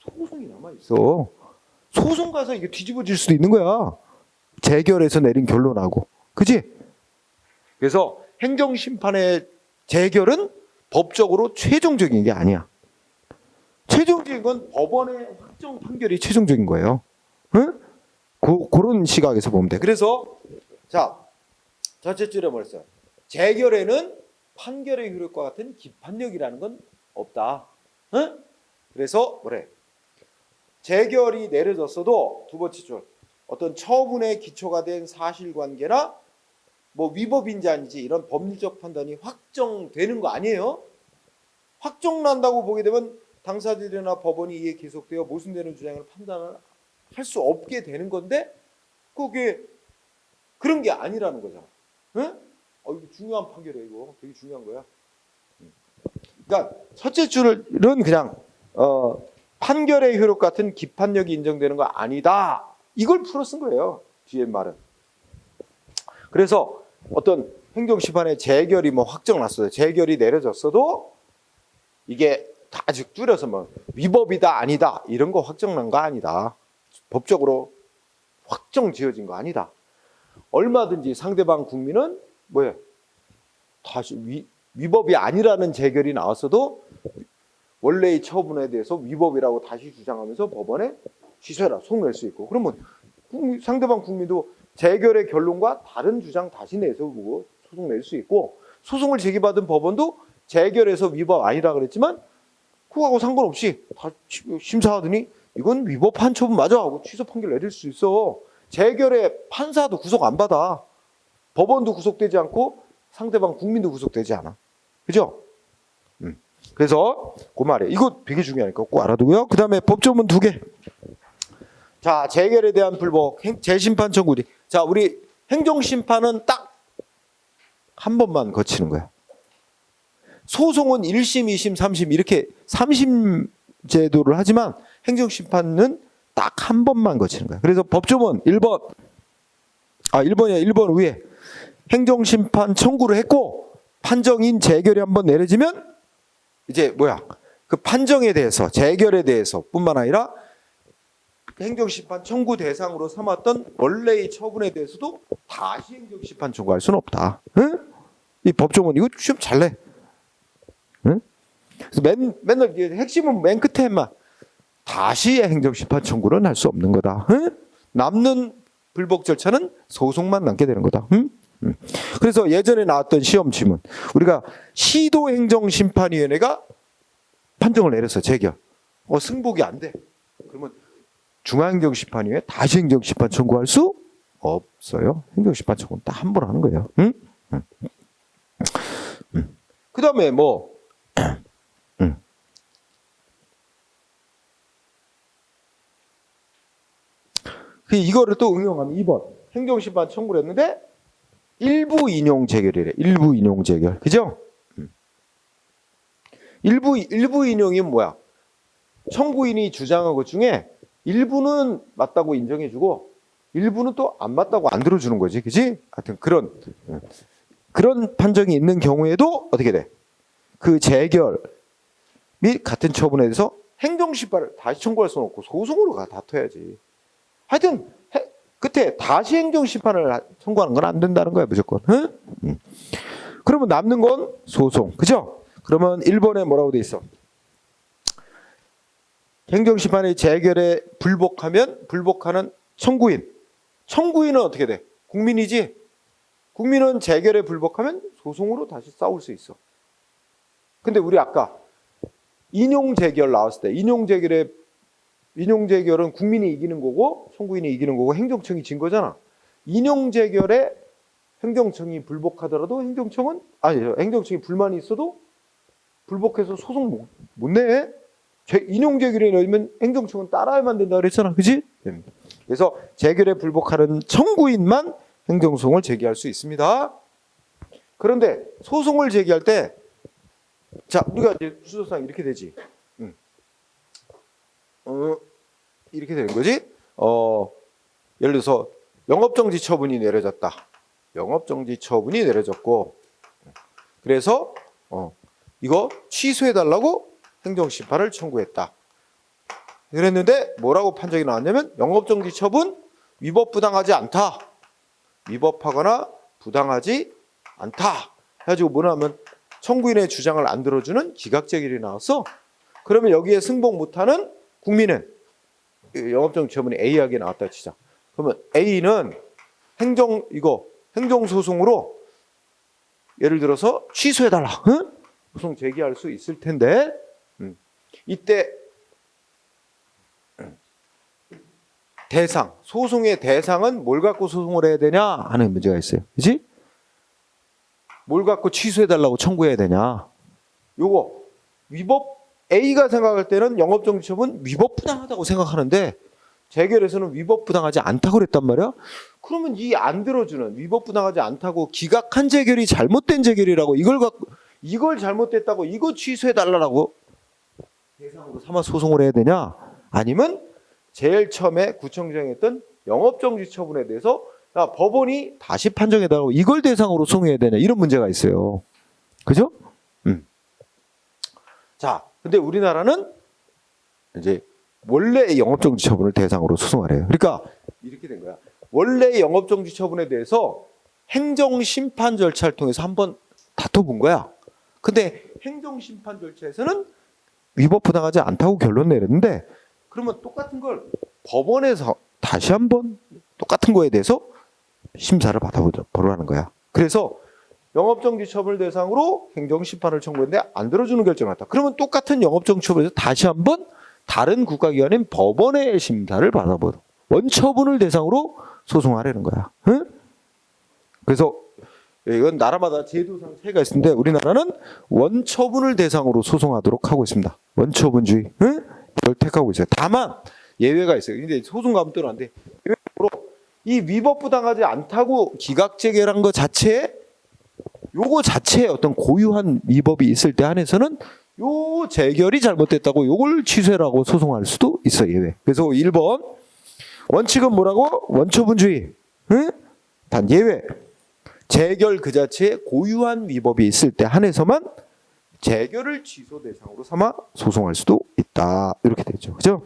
소송이 남아있어. 소송 가서 이게 뒤집어질 수도 있는 거야. 재결에서 내린 결론하고. 그지? 그래서 행정심판의 재결은 법적으로 최종적인 게 아니야. 최종적인 건 법원의 확정 판결이 최종적인 거예요. 응? 그런 시각에서 보면 돼. 그래서 자, 첫째 줄에 뭐랬어요? 재결에는 판결의 효력과 같은 기판력이라는 건 없다. 응? 그래서 뭐래? 재결이 내려졌어도 두 번째 줄 어떤 처분의 기초가 된 사실관계나 뭐 위법인지 아닌지 이런 법리적 판단이 확정되는 거 아니에요? 확정난다고 보게 되면 당사자들이나 법원이 이에 계속되어 모순되는 주장을 판단을 할 수 없게 되는 건데 그게 그런 게 아니라는 거잖아. 응? 이거 중요한 판결이야. 이거 되게 중요한 거야. 그러니까 첫째 줄은 그냥 판결의 효력 같은 기판력이 인정되는 거 아니다. 이걸 풀어 쓴 거예요. 뒤에 말은. 그래서 어떤 행정심판의 재결이 뭐 확정 났어요. 재결이 내려졌어도 이게 아직 줄여서 뭐 위법이다 아니다 이런 거 확정난 거 아니다. 법적으로 확정 지어진 거 아니다. 얼마든지 상대방 국민은 뭐예요? 다시 위법이 아니라는 재결이 나왔어도 원래의 처분에 대해서 위법이라고 다시 주장하면서 법원에 취소해라 소송낼 수 있고 그러면 상대방 국민도 재결의 결론과 다른 주장 다시 내서 보고 소송 낼 수 있고 소송을 제기받은 법원도 재결에서 위법 아니라 그랬지만 그거하고 상관없이 다 심사하더니 이건 위법한 처분 맞아 하고 취소 판결 내릴 수 있어. 재결의 판사도 구속 안 받아. 법원도 구속되지 않고 상대방 국민도 구속되지 않아. 그죠? 그래서 그 말이에요. 이거 되게 중요하니까 꼭 알아두고요. 그 다음에 법조문 2개. 자, 재결에 대한 불복, 재심판 청구. 자, 우리 행정심판은 딱 한 번만 거치는 거야. 소송은 1심, 2심, 3심 이렇게 3심 제도를 하지만 행정심판은 딱 한 번만 거치는 거야. 그래서 법조문 1번. 1번 위에 행정심판 청구를 했고 판정인 재결이 한번 내려지면 이제 뭐야? 그 판정에 대해서 재결에 대해서 뿐만 아니라 행정심판 청구 대상으로 삼았던 원래의 처분에 대해서도 다시 행정심판 청구할 수는 없다. 응? 이 법조문 이거 좀 잘 내. 응? 그래서 맨날 핵심은 맨 끝에만 다시 행정심판 청구는 할 수 없는 거다. 응? 남는 불복 절차는 소송만 남게 되는 거다. 응? 그래서 예전에 나왔던 시험 지문 우리가 시도행정심판위원회가 판정을 내렸어. 재결. 승복이 안 돼. 그러면 중앙행정심판위에 다시 행정심판 청구할 수 없어요. 행정심판 청구는 딱 한 번 하는 거예요. 응? 그 다음에 뭐 이거를 또 응용하면 2번 행정심판 청구를 했는데 일부 인용 재결이래. 일부 인용 재결. 그죠? 일부 인용이 뭐야? 청구인이 주장한 것 중에 일부는 맞다고 인정해주고 일부는 또 안 맞다고 안 들어주는 거지. 그지? 하여튼 그런 판정이 있는 경우에도 어떻게 돼? 그 재결 및 같은 처분에 대해서 행정심판을 다시 청구할 수는 없고 소송으로 다퉈야지. 하여튼 끝에 다시 행정심판을 청구하는 건 안 된다는 거야. 무조건. 응? 그러면 남는 건 소송. 그죠? 그러면 1번에 뭐라고 돼 있어? 행정심판의 재결에 불복하는 청구인. 청구인은 어떻게 돼? 국민이지? 국민은 재결에 불복하면 소송으로 다시 싸울 수 있어. 근데 우리 아까 인용재결 나왔을 때 인용재결은 국민이 이기는 거고 청구인이 이기는 거고 행정청이 진 거잖아. 인용재결에 행정청이 불복하더라도 행정청이 불만이 있어도 불복해서 소송 못 내. 인용 재결에 넣으면 행정청은 따라야만 된다 그랬잖아, 그지? 그래서 재결에 불복하는 청구인만 행정소송을 제기할 수 있습니다. 그런데 소송을 제기할 때, 자, 우리가 이제 수소상 이렇게 되지. 이렇게 되는 거지. 예를 들어서 영업정지 처분이 내려졌다. 영업정지 처분이 내려졌고, 그래서 이거 취소해달라고 행정심판을 청구했다. 그랬는데 뭐라고 판정이 나왔냐면 영업정지 처분 위법부당하지 않다. 위법하거나 부당하지 않다. 해가지고 뭐냐면 청구인의 주장을 안 들어주는 기각재결이 나왔어. 그러면 여기에 승복 못하는 국민은 영업정지 처분이 A하게 나왔다 치자. 그러면 A는 행정소송으로 예를 들어서 취소해달라. 응? 소송 제기할 수 있을 텐데 이때 소송의 대상은 뭘 갖고 소송을 해야 되냐 하는 문제가 있어요. 그렇지? 뭘 갖고 취소해달라고 청구해야 되냐. 요거 A가 생각할 때는 영업정지 처분 위법부당하다고 생각하는데 재결에서는 위법부당하지 않다고 그랬단 말이야. 그러면 이 안 들어주는 위법부당하지 않다고 기각한 재결이 잘못된 재결이라고 이걸 잘못됐다고 이거 취소해달라고 대상으로 삼아 소송을 해야 되냐? 아니면 제일 처음에 구청장이 했던 영업정지 처분에 대해서 법원이 다시 판정해달라고 이걸 대상으로 소송해야 되냐? 이런 문제가 있어요. 그죠? 자, 근데 우리나라는 이제 원래 영업정지 처분을 대상으로 소송하래요. 그러니까 이렇게 된 거야. 원래 영업정지 처분에 대해서 행정심판 절차를 통해서 한번 다퉈본 거야. 근데 행정심판 절차에서는 위법부당하지 않다고 결론 내렸는데 그러면 똑같은 걸 법원에서 다시 한번 똑같은 거에 대해서 심사를 받아보라는 거야. 그래서 영업정지 처분을 대상으로 행정심판을 청구했는데 안 들어주는 결정을 했다. 그러면 똑같은 영업정지 처분에서 다시 한번 다른 국가기관인 법원의 심사를 받아보도록 원처분을 대상으로 소송하려는 거야. 응? 그래서 이건 나라마다 제도상 차이가 있는데 우리나라는 원처분을 대상으로 소송하도록 하고 있습니다. 원처분주의. 응? 이걸 택하고 있어요. 다만 예외가 있어요. 근데 소송 가면 또 안 돼. 예외로 이 위법부당하지 않다고 기각재결한 것 자체에 요거 자체에 어떤 고유한 위법이 있을 때 한해서는 요 재결이 잘못됐다고 요걸 취소라고 소송할 수도 있어. 예외. 그래서 1번 원칙은 뭐라고? 원처분주의. 응? 단 예외. 재결 그 자체에 고유한 위법이 있을 때 한해서만 재결을 취소 대상으로 삼아 소송할 수도 있다. 이렇게 되죠. 그죠?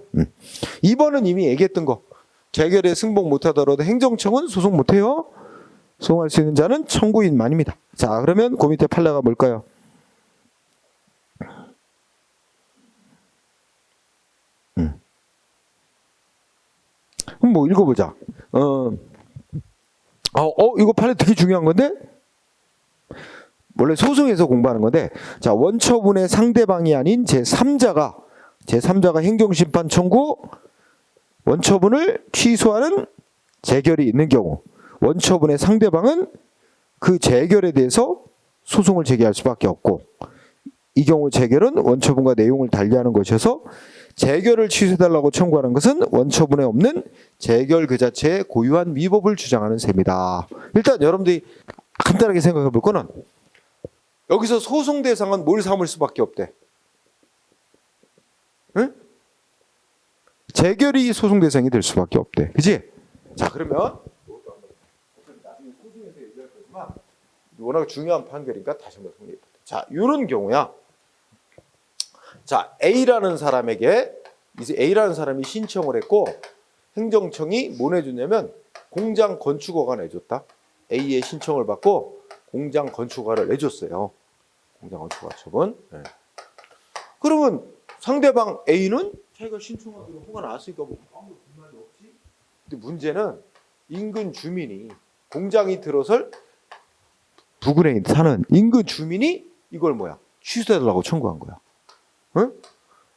2번은 이미 얘기했던 거. 재결에 승복 못하더라도 행정청은 소송 못해요. 소송할 수 있는 자는 청구인만입니다. 자, 그러면 그 밑에 판례가 뭘까요? 그럼 뭐 읽어보자. 이거 판례 되게 중요한 건데 원래 소송에서 공부하는 건데 자 원처분의 상대방이 아닌 제3자가 행정심판 청구 원처분을 취소하는 재결이 있는 경우 원처분의 상대방은 그 재결에 대해서 소송을 제기할 수밖에 없고 이 경우 재결은 원처분과 내용을 달리하는 것이어서 재결을 취소해달라고 청구하는 것은 원처분에 없는 재결 그 자체의 고유한 위법을 주장하는 셈이다. 일단 여러분들이 간단하게 생각해 볼 거는 여기서 소송 대상은 뭘 삼을 수밖에 없대? 응? 재결이 소송 대상이 될 수밖에 없대. 그지? 자, 그러면 나중에 소송에서 얘기할 거지만 워낙 중요한 판결이니까 다시 한번 정리해 볼게요. 자, 이런 경우야. 자, A라는 사람에게 이제 A라는 사람이 신청을 했고 행정청이 뭐 내줬냐면 공장 건축허가 내줬다. A의 신청을 받고 공장 건축허가를 내줬어요. 공장 건축허가 처분. 네. 그러면 상대방 A는 자기가 신청하기로 허가 나왔으니까 뭐 아무 불만이 없지. 근데 문제는 인근 주민이 공장이 들어설 부근에 사는 인근 주민이 이걸 취소해달라고 청구한 거야. 응?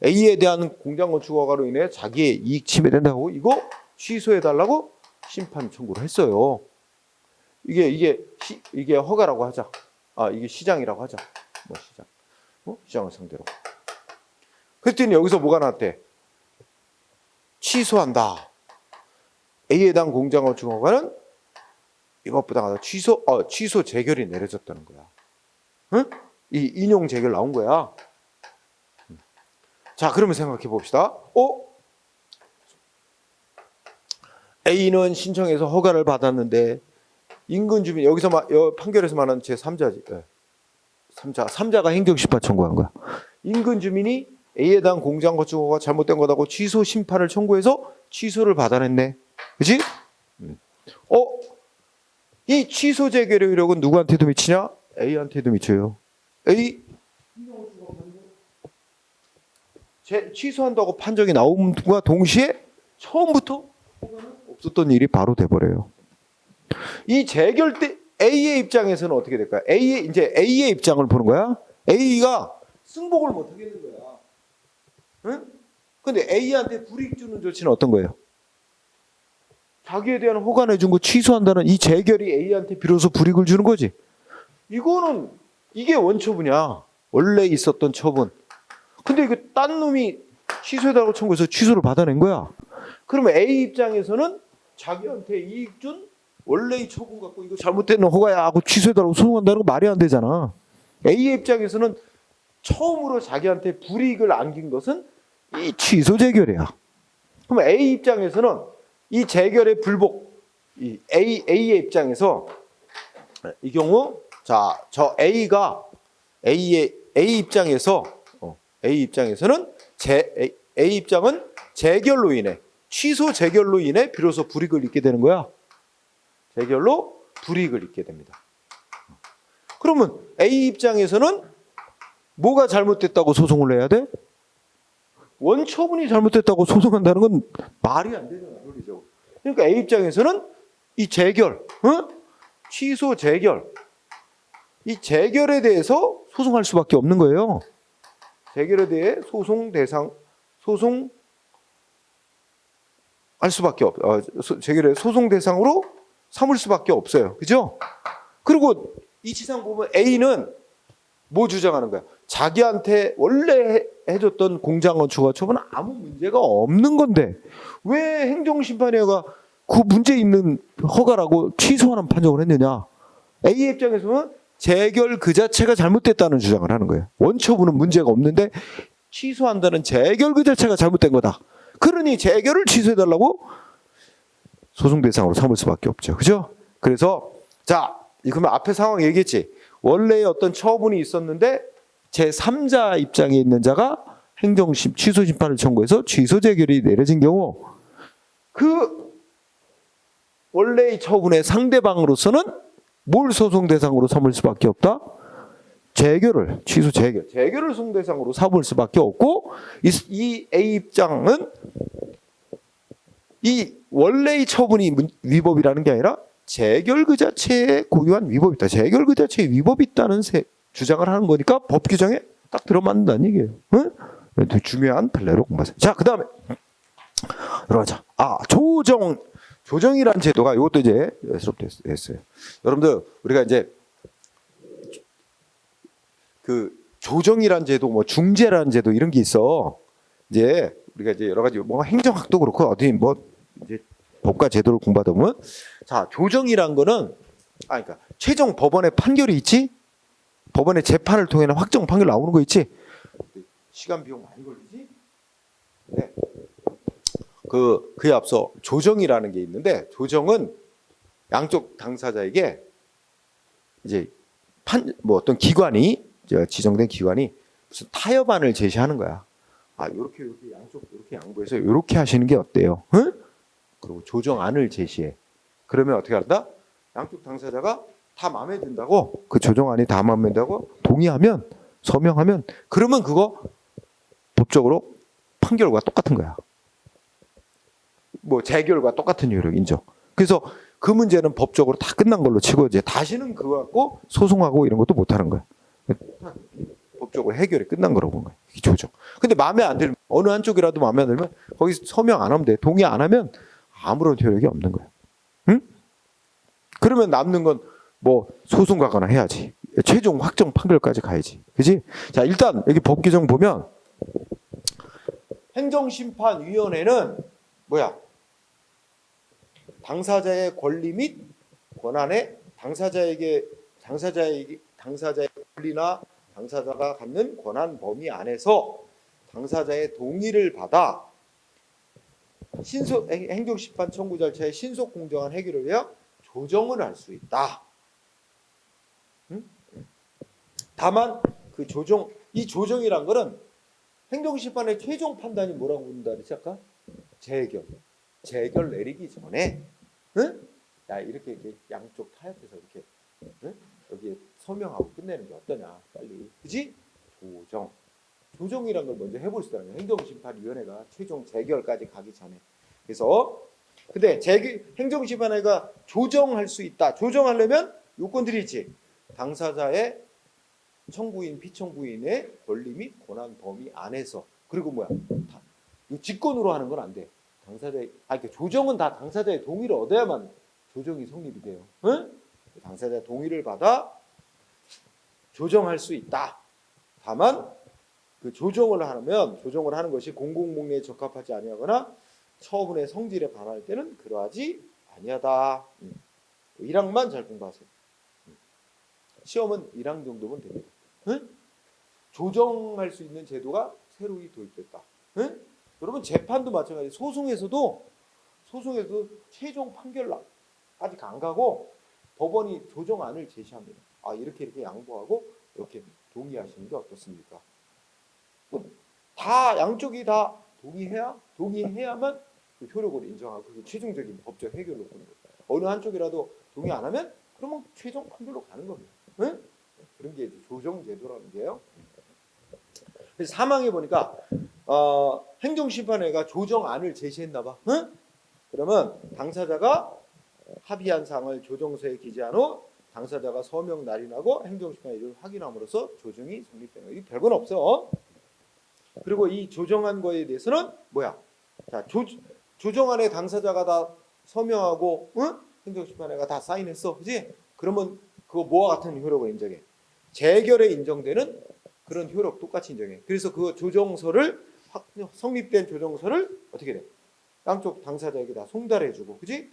A에 대한 공장 건축 허가로 인해 자기의 이익 침해된다고 이거 취소해달라고 심판 청구를 했어요. 이게 허가라고 하자. 이게 시장이라고 하자. 시장을 상대로. 그랬더니 여기서 뭐가 나왔대? 취소한다. A에 해당 공장건축 허가는 위법부당하다. 취소 재결이 내려졌다는 거야. 응? 이 인용 재결 나온 거야. 자, 그러면 생각해 봅시다. A는 신청해서 허가를 받았는데 인근 주민 여기서 판결에서 말하는 제 3자지. 네. 3자가 행정심판 청구한 거야. 인근 주민이 A에 해당 공장 건축 허가가 잘못된 거다고 취소 심판을 청구해서 취소를 받아냈네. 그렇지? 이 취소 재결 효력은 누구한테도 미치냐? A한테도 미쳐요. A 취소한다고 판정이 나옴과 동시에 처음부터 없었던 일이 바로 돼버려요. 이 재결 때 A의 입장에서는 어떻게 될까요? A의 입장을 보는 거야. A가 승복을 못 하겠는 거야. 응? 근데 A한테 불이익 주는 조치는 어떤 거예요? 자기에 대한 허가 내준 거 취소한다는 이 재결이 A한테 비로소 불이익을 주는 거지. 이게 원처분이야. 원래 있었던 처분. 근데 이거 딴 놈이 취소해달라고 청구해서 취소를 받아낸 거야. 그러면 A 입장에서는 자기한테 이익 준 원래의 처분 갖고 이거 잘못된 허가야 하고 취소해달라고 소송한다는 거 말이 안 되잖아. A의 입장에서는 처음으로 자기한테 불이익을 안긴 것은 이 취소 재결이야. 그럼 A 입장에서는 이 재결의 불복, 이 A의 입장에서 이 경우 저 A가 A 입장에서는 A 입장은 재결로 인해 취소 재결로 인해 비로소 불이익을 입게 되는 거야. 재결로 불이익을 입게 됩니다. 그러면 A 입장에서는 뭐가 잘못됐다고 소송을 해야 돼? 원처분이 잘못됐다고 소송한다는 건 말이 안 되잖아, 논리적으로. 그러니까 A 입장에서는 이 재결, 취소 재결, 이 재결에 대해서 소송할 수밖에 없는 거예요. 재결에 대해 재결의 소송 대상으로 삼을 수밖에 없어요. 그죠? 그리고 이 치상 보면 A는 뭐 주장하는 거야? 자기한테 원래 해줬던 공장건축허가 처분은 아무 문제가 없는 건데 왜 행정심판위가 그 문제 있는 허가라고 취소하는 판정을 했느냐? A 입장에서는 재결 그 자체가 잘못됐다는 주장을 하는 거예요. 원처분은 문제가 없는데 취소한다는 재결 그 자체가 잘못된 거다. 그러니 재결을 취소해달라고 소송 대상으로 삼을 수밖에 없죠. 그죠? 그래서 그러면 앞에 상황 얘기했지. 원래 어떤 처분이 있었는데 제3자 입장에 있는 자가 취소 심판을 청구해서 취소 재결이 내려진 경우 그 원래의 처분의 상대방으로서는 뭘 소송 대상으로 삼을 수밖에 없다? 재결을 소송 대상으로 삼을 수밖에 없고 이 A 입장은 이 원래의 처분이 위법이라는 게 아니라 재결 그 자체에 고유한 위법이 있다. 재결 그 자체에 위법이 있다는 주장을 하는 거니까 법 규정에 딱 들어맞는다는 얘기예요. 응? 중요한 판례로 공부하세요. 자, 그 다음에 들어가자. 조정이라는 제도가 이것도 이제 수업됐어요. 여러분들 우리가 이제 그 조정이라는 제도, 뭐 중재라는 제도 이런 게 있어. 이제 우리가 이제 여러 가지 뭐 행정학도 그렇고 어디 뭐 이제 법과 제도를 공부하다 보면 조정이란 거는 그러니까 최종 법원의 판결이 있지. 법원의 재판을 통해 확정 판결 나오는 거 있지. 시간 비용 많이 걸리지. 네. 그에 앞서 조정이라는 게 있는데 조정은 양쪽 당사자에게 이제 어떤 기관이 지정된 기관이 무슨 타협안을 제시하는 거야. 이렇게 양쪽 이렇게 양보해서 이렇게 하시는 게 어때요? 응? 그리고 조정안을 제시해. 그러면 어떻게 한다? 양쪽 당사자가 다 마음에 든다고 그 조정안이 다 마음에 든다고 동의하면 서명하면 그러면 그거 법적으로 판결과 똑같은 거야. 뭐 재결과 똑같은 효력 인정. 그래서 그 문제는 법적으로 다 끝난 걸로 치고 이제 다시는 그거 갖고 소송하고 이런 것도 못 하는 거야. 법적으로 해결이 끝난 거라고 본 거야. 조정. 근데 마음에 안 들면 어느 한쪽이라도 마음에 안 들면 거기 서명 안 하면 돼. 동의 안 하면 아무런 효력이 없는 거야. 응? 그러면 남는 건 뭐 소송 가거나 해야지. 최종 확정 판결까지 가야지. 그지? 자, 일단 여기 법 규정 보면 행정심판위원회는 뭐야? 당사자의 권리 및 권한에 당사자의 권리나 당사자가 갖는 권한 범위 안에서 당사자의 동의를 받아 행정심판 청구 절차의 신속 공정한 해결을 위하여 조정을 할 수 있다. 응? 다만 그 이 조정이란 거는 행정심판의 최종 판단이 뭐라고 부른다 그랬지 아까? 재결 내리기 전에, 응? 야 이렇게 양쪽 타협해서 이렇게, 응? 여기에 서명하고 끝내는 게 어떠냐, 빨리, 그지? 조정이란 걸 먼저 해볼 수 있다는 거예요. 행정심판위원회가 최종 재결까지 가기 전에. 그래서 근데 행정심판회가 조정할 수 있다. 조정하려면 요건들이 있지. 당사자의 청구인, 피청구인의 권리 및 권한 범위 안에서. 그리고 뭐야? 직권으로 하는 건 안 돼. 그러니까 조정은 다 당사자의 동의를 얻어야만 조정이 성립이 돼요. 응? 당사자의 동의를 받아 조정할 수 있다. 다만 그 조정을 하는 것이 공공복리에 적합하지 아니하거나 처분의 성질에 반할 때는 그러하지 아니하다. 1항만 잘 공부하세요. 시험은 1항 정도면 됩니다. 응? 조정할 수 있는 제도가 새로이 도입됐다. 응? 여러분 재판도 마찬가지. 소송에서도 최종 판결까지 안 가고 법원이 조정안을 제시합니다. 이렇게 양보하고 이렇게 동의하시는 게 어떻습니까? 다 양쪽이 다 동의해야만 그 효력을 인정하고 그 최종적인 법적 해결로 보는 거예요. 어느 한쪽이라도 동의 안 하면 그러면 최종 판결로 가는 겁니다. 응? 그런 게 조정 제도라는 게요. 그래서 사망해 보니까 행정심판회가 조정안을 제시했나 봐. 응? 그러면 당사자가 합의한 사항을 조정서에 기재한 후 당사자가 서명 날인하고 행정심판에 이를 확인함으로써 조정이 성립되는 거예요. 별건 없어. 그리고 이 조정한 거에 대해서는 뭐야? 자, 조정안에 당사자가 다 서명하고, 응? 행정심판회가 다 사인했어, 그지? 그러면 그거 뭐와 같은 효력을 인정해? 재결에 인정되는 그런 효력 똑같이 인정해. 그래서 그 성립된 조정서를 어떻게 돼? 양쪽 당사자에게 다 송달해주고, 그지?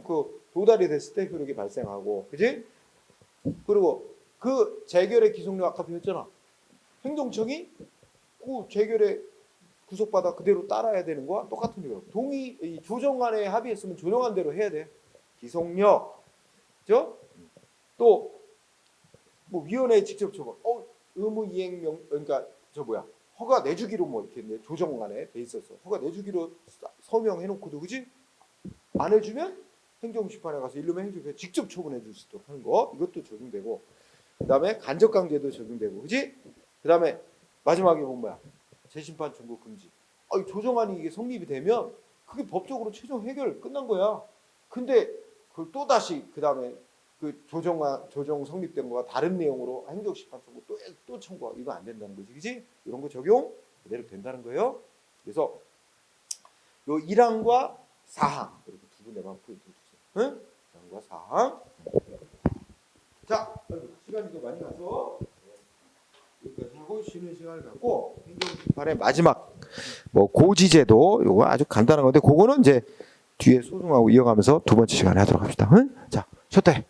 그 도달이 됐을 때 효력이 발생하고, 그지? 그리고 그 재결의 기속력 아까 배웠잖아. 행정청이 그 재결에 구속받아 그대로 따라야 되는 거와 똑같은 효력. 이 조정안에 합의했으면 조정한 대로 해야 돼. 기속력, 그죠? 또 뭐 위원회에 직접 처분, 의무 이행명, 그러니까 허가 내주기로 뭐 이렇게 조정안에 돼 있었어. 허가 내주기로 서명해놓고도, 그지? 안 해주면 행정심판에 가서 이르면 행정심판에 직접 처분해 줄 수 있도록 하는 거, 이것도 적용되고, 그다음에 간접강제도 적용되고, 그지? 그다음에 마지막에 뭐야? 재심판 청구 금지. 조정안이 이게 성립이 되면 그게 법적으로 최종 해결 끝난 거야. 근데 그걸 또 다시 그다음에 그 조정 성립된 거가 다른 내용으로 행정심판 청구 또 청구하고 이거 안 된다는 거지, 그지? 이런 거 적용 그대로 된다는 거예요. 그래서 요 1항과 4항 이렇게 두 군데만 포인트 주세요. 응? 1항과 4항. 자, 시간이 더 많이 가서 여기까지 하고 쉬는 시간을 갖고 행정심판의 마지막 고지제도 요거 아주 간단한 건데 그거는 이제 뒤에 소송하고 이어가면서 두 번째 시간에 하도록 합시다. 응? 자, 쉬었다 해.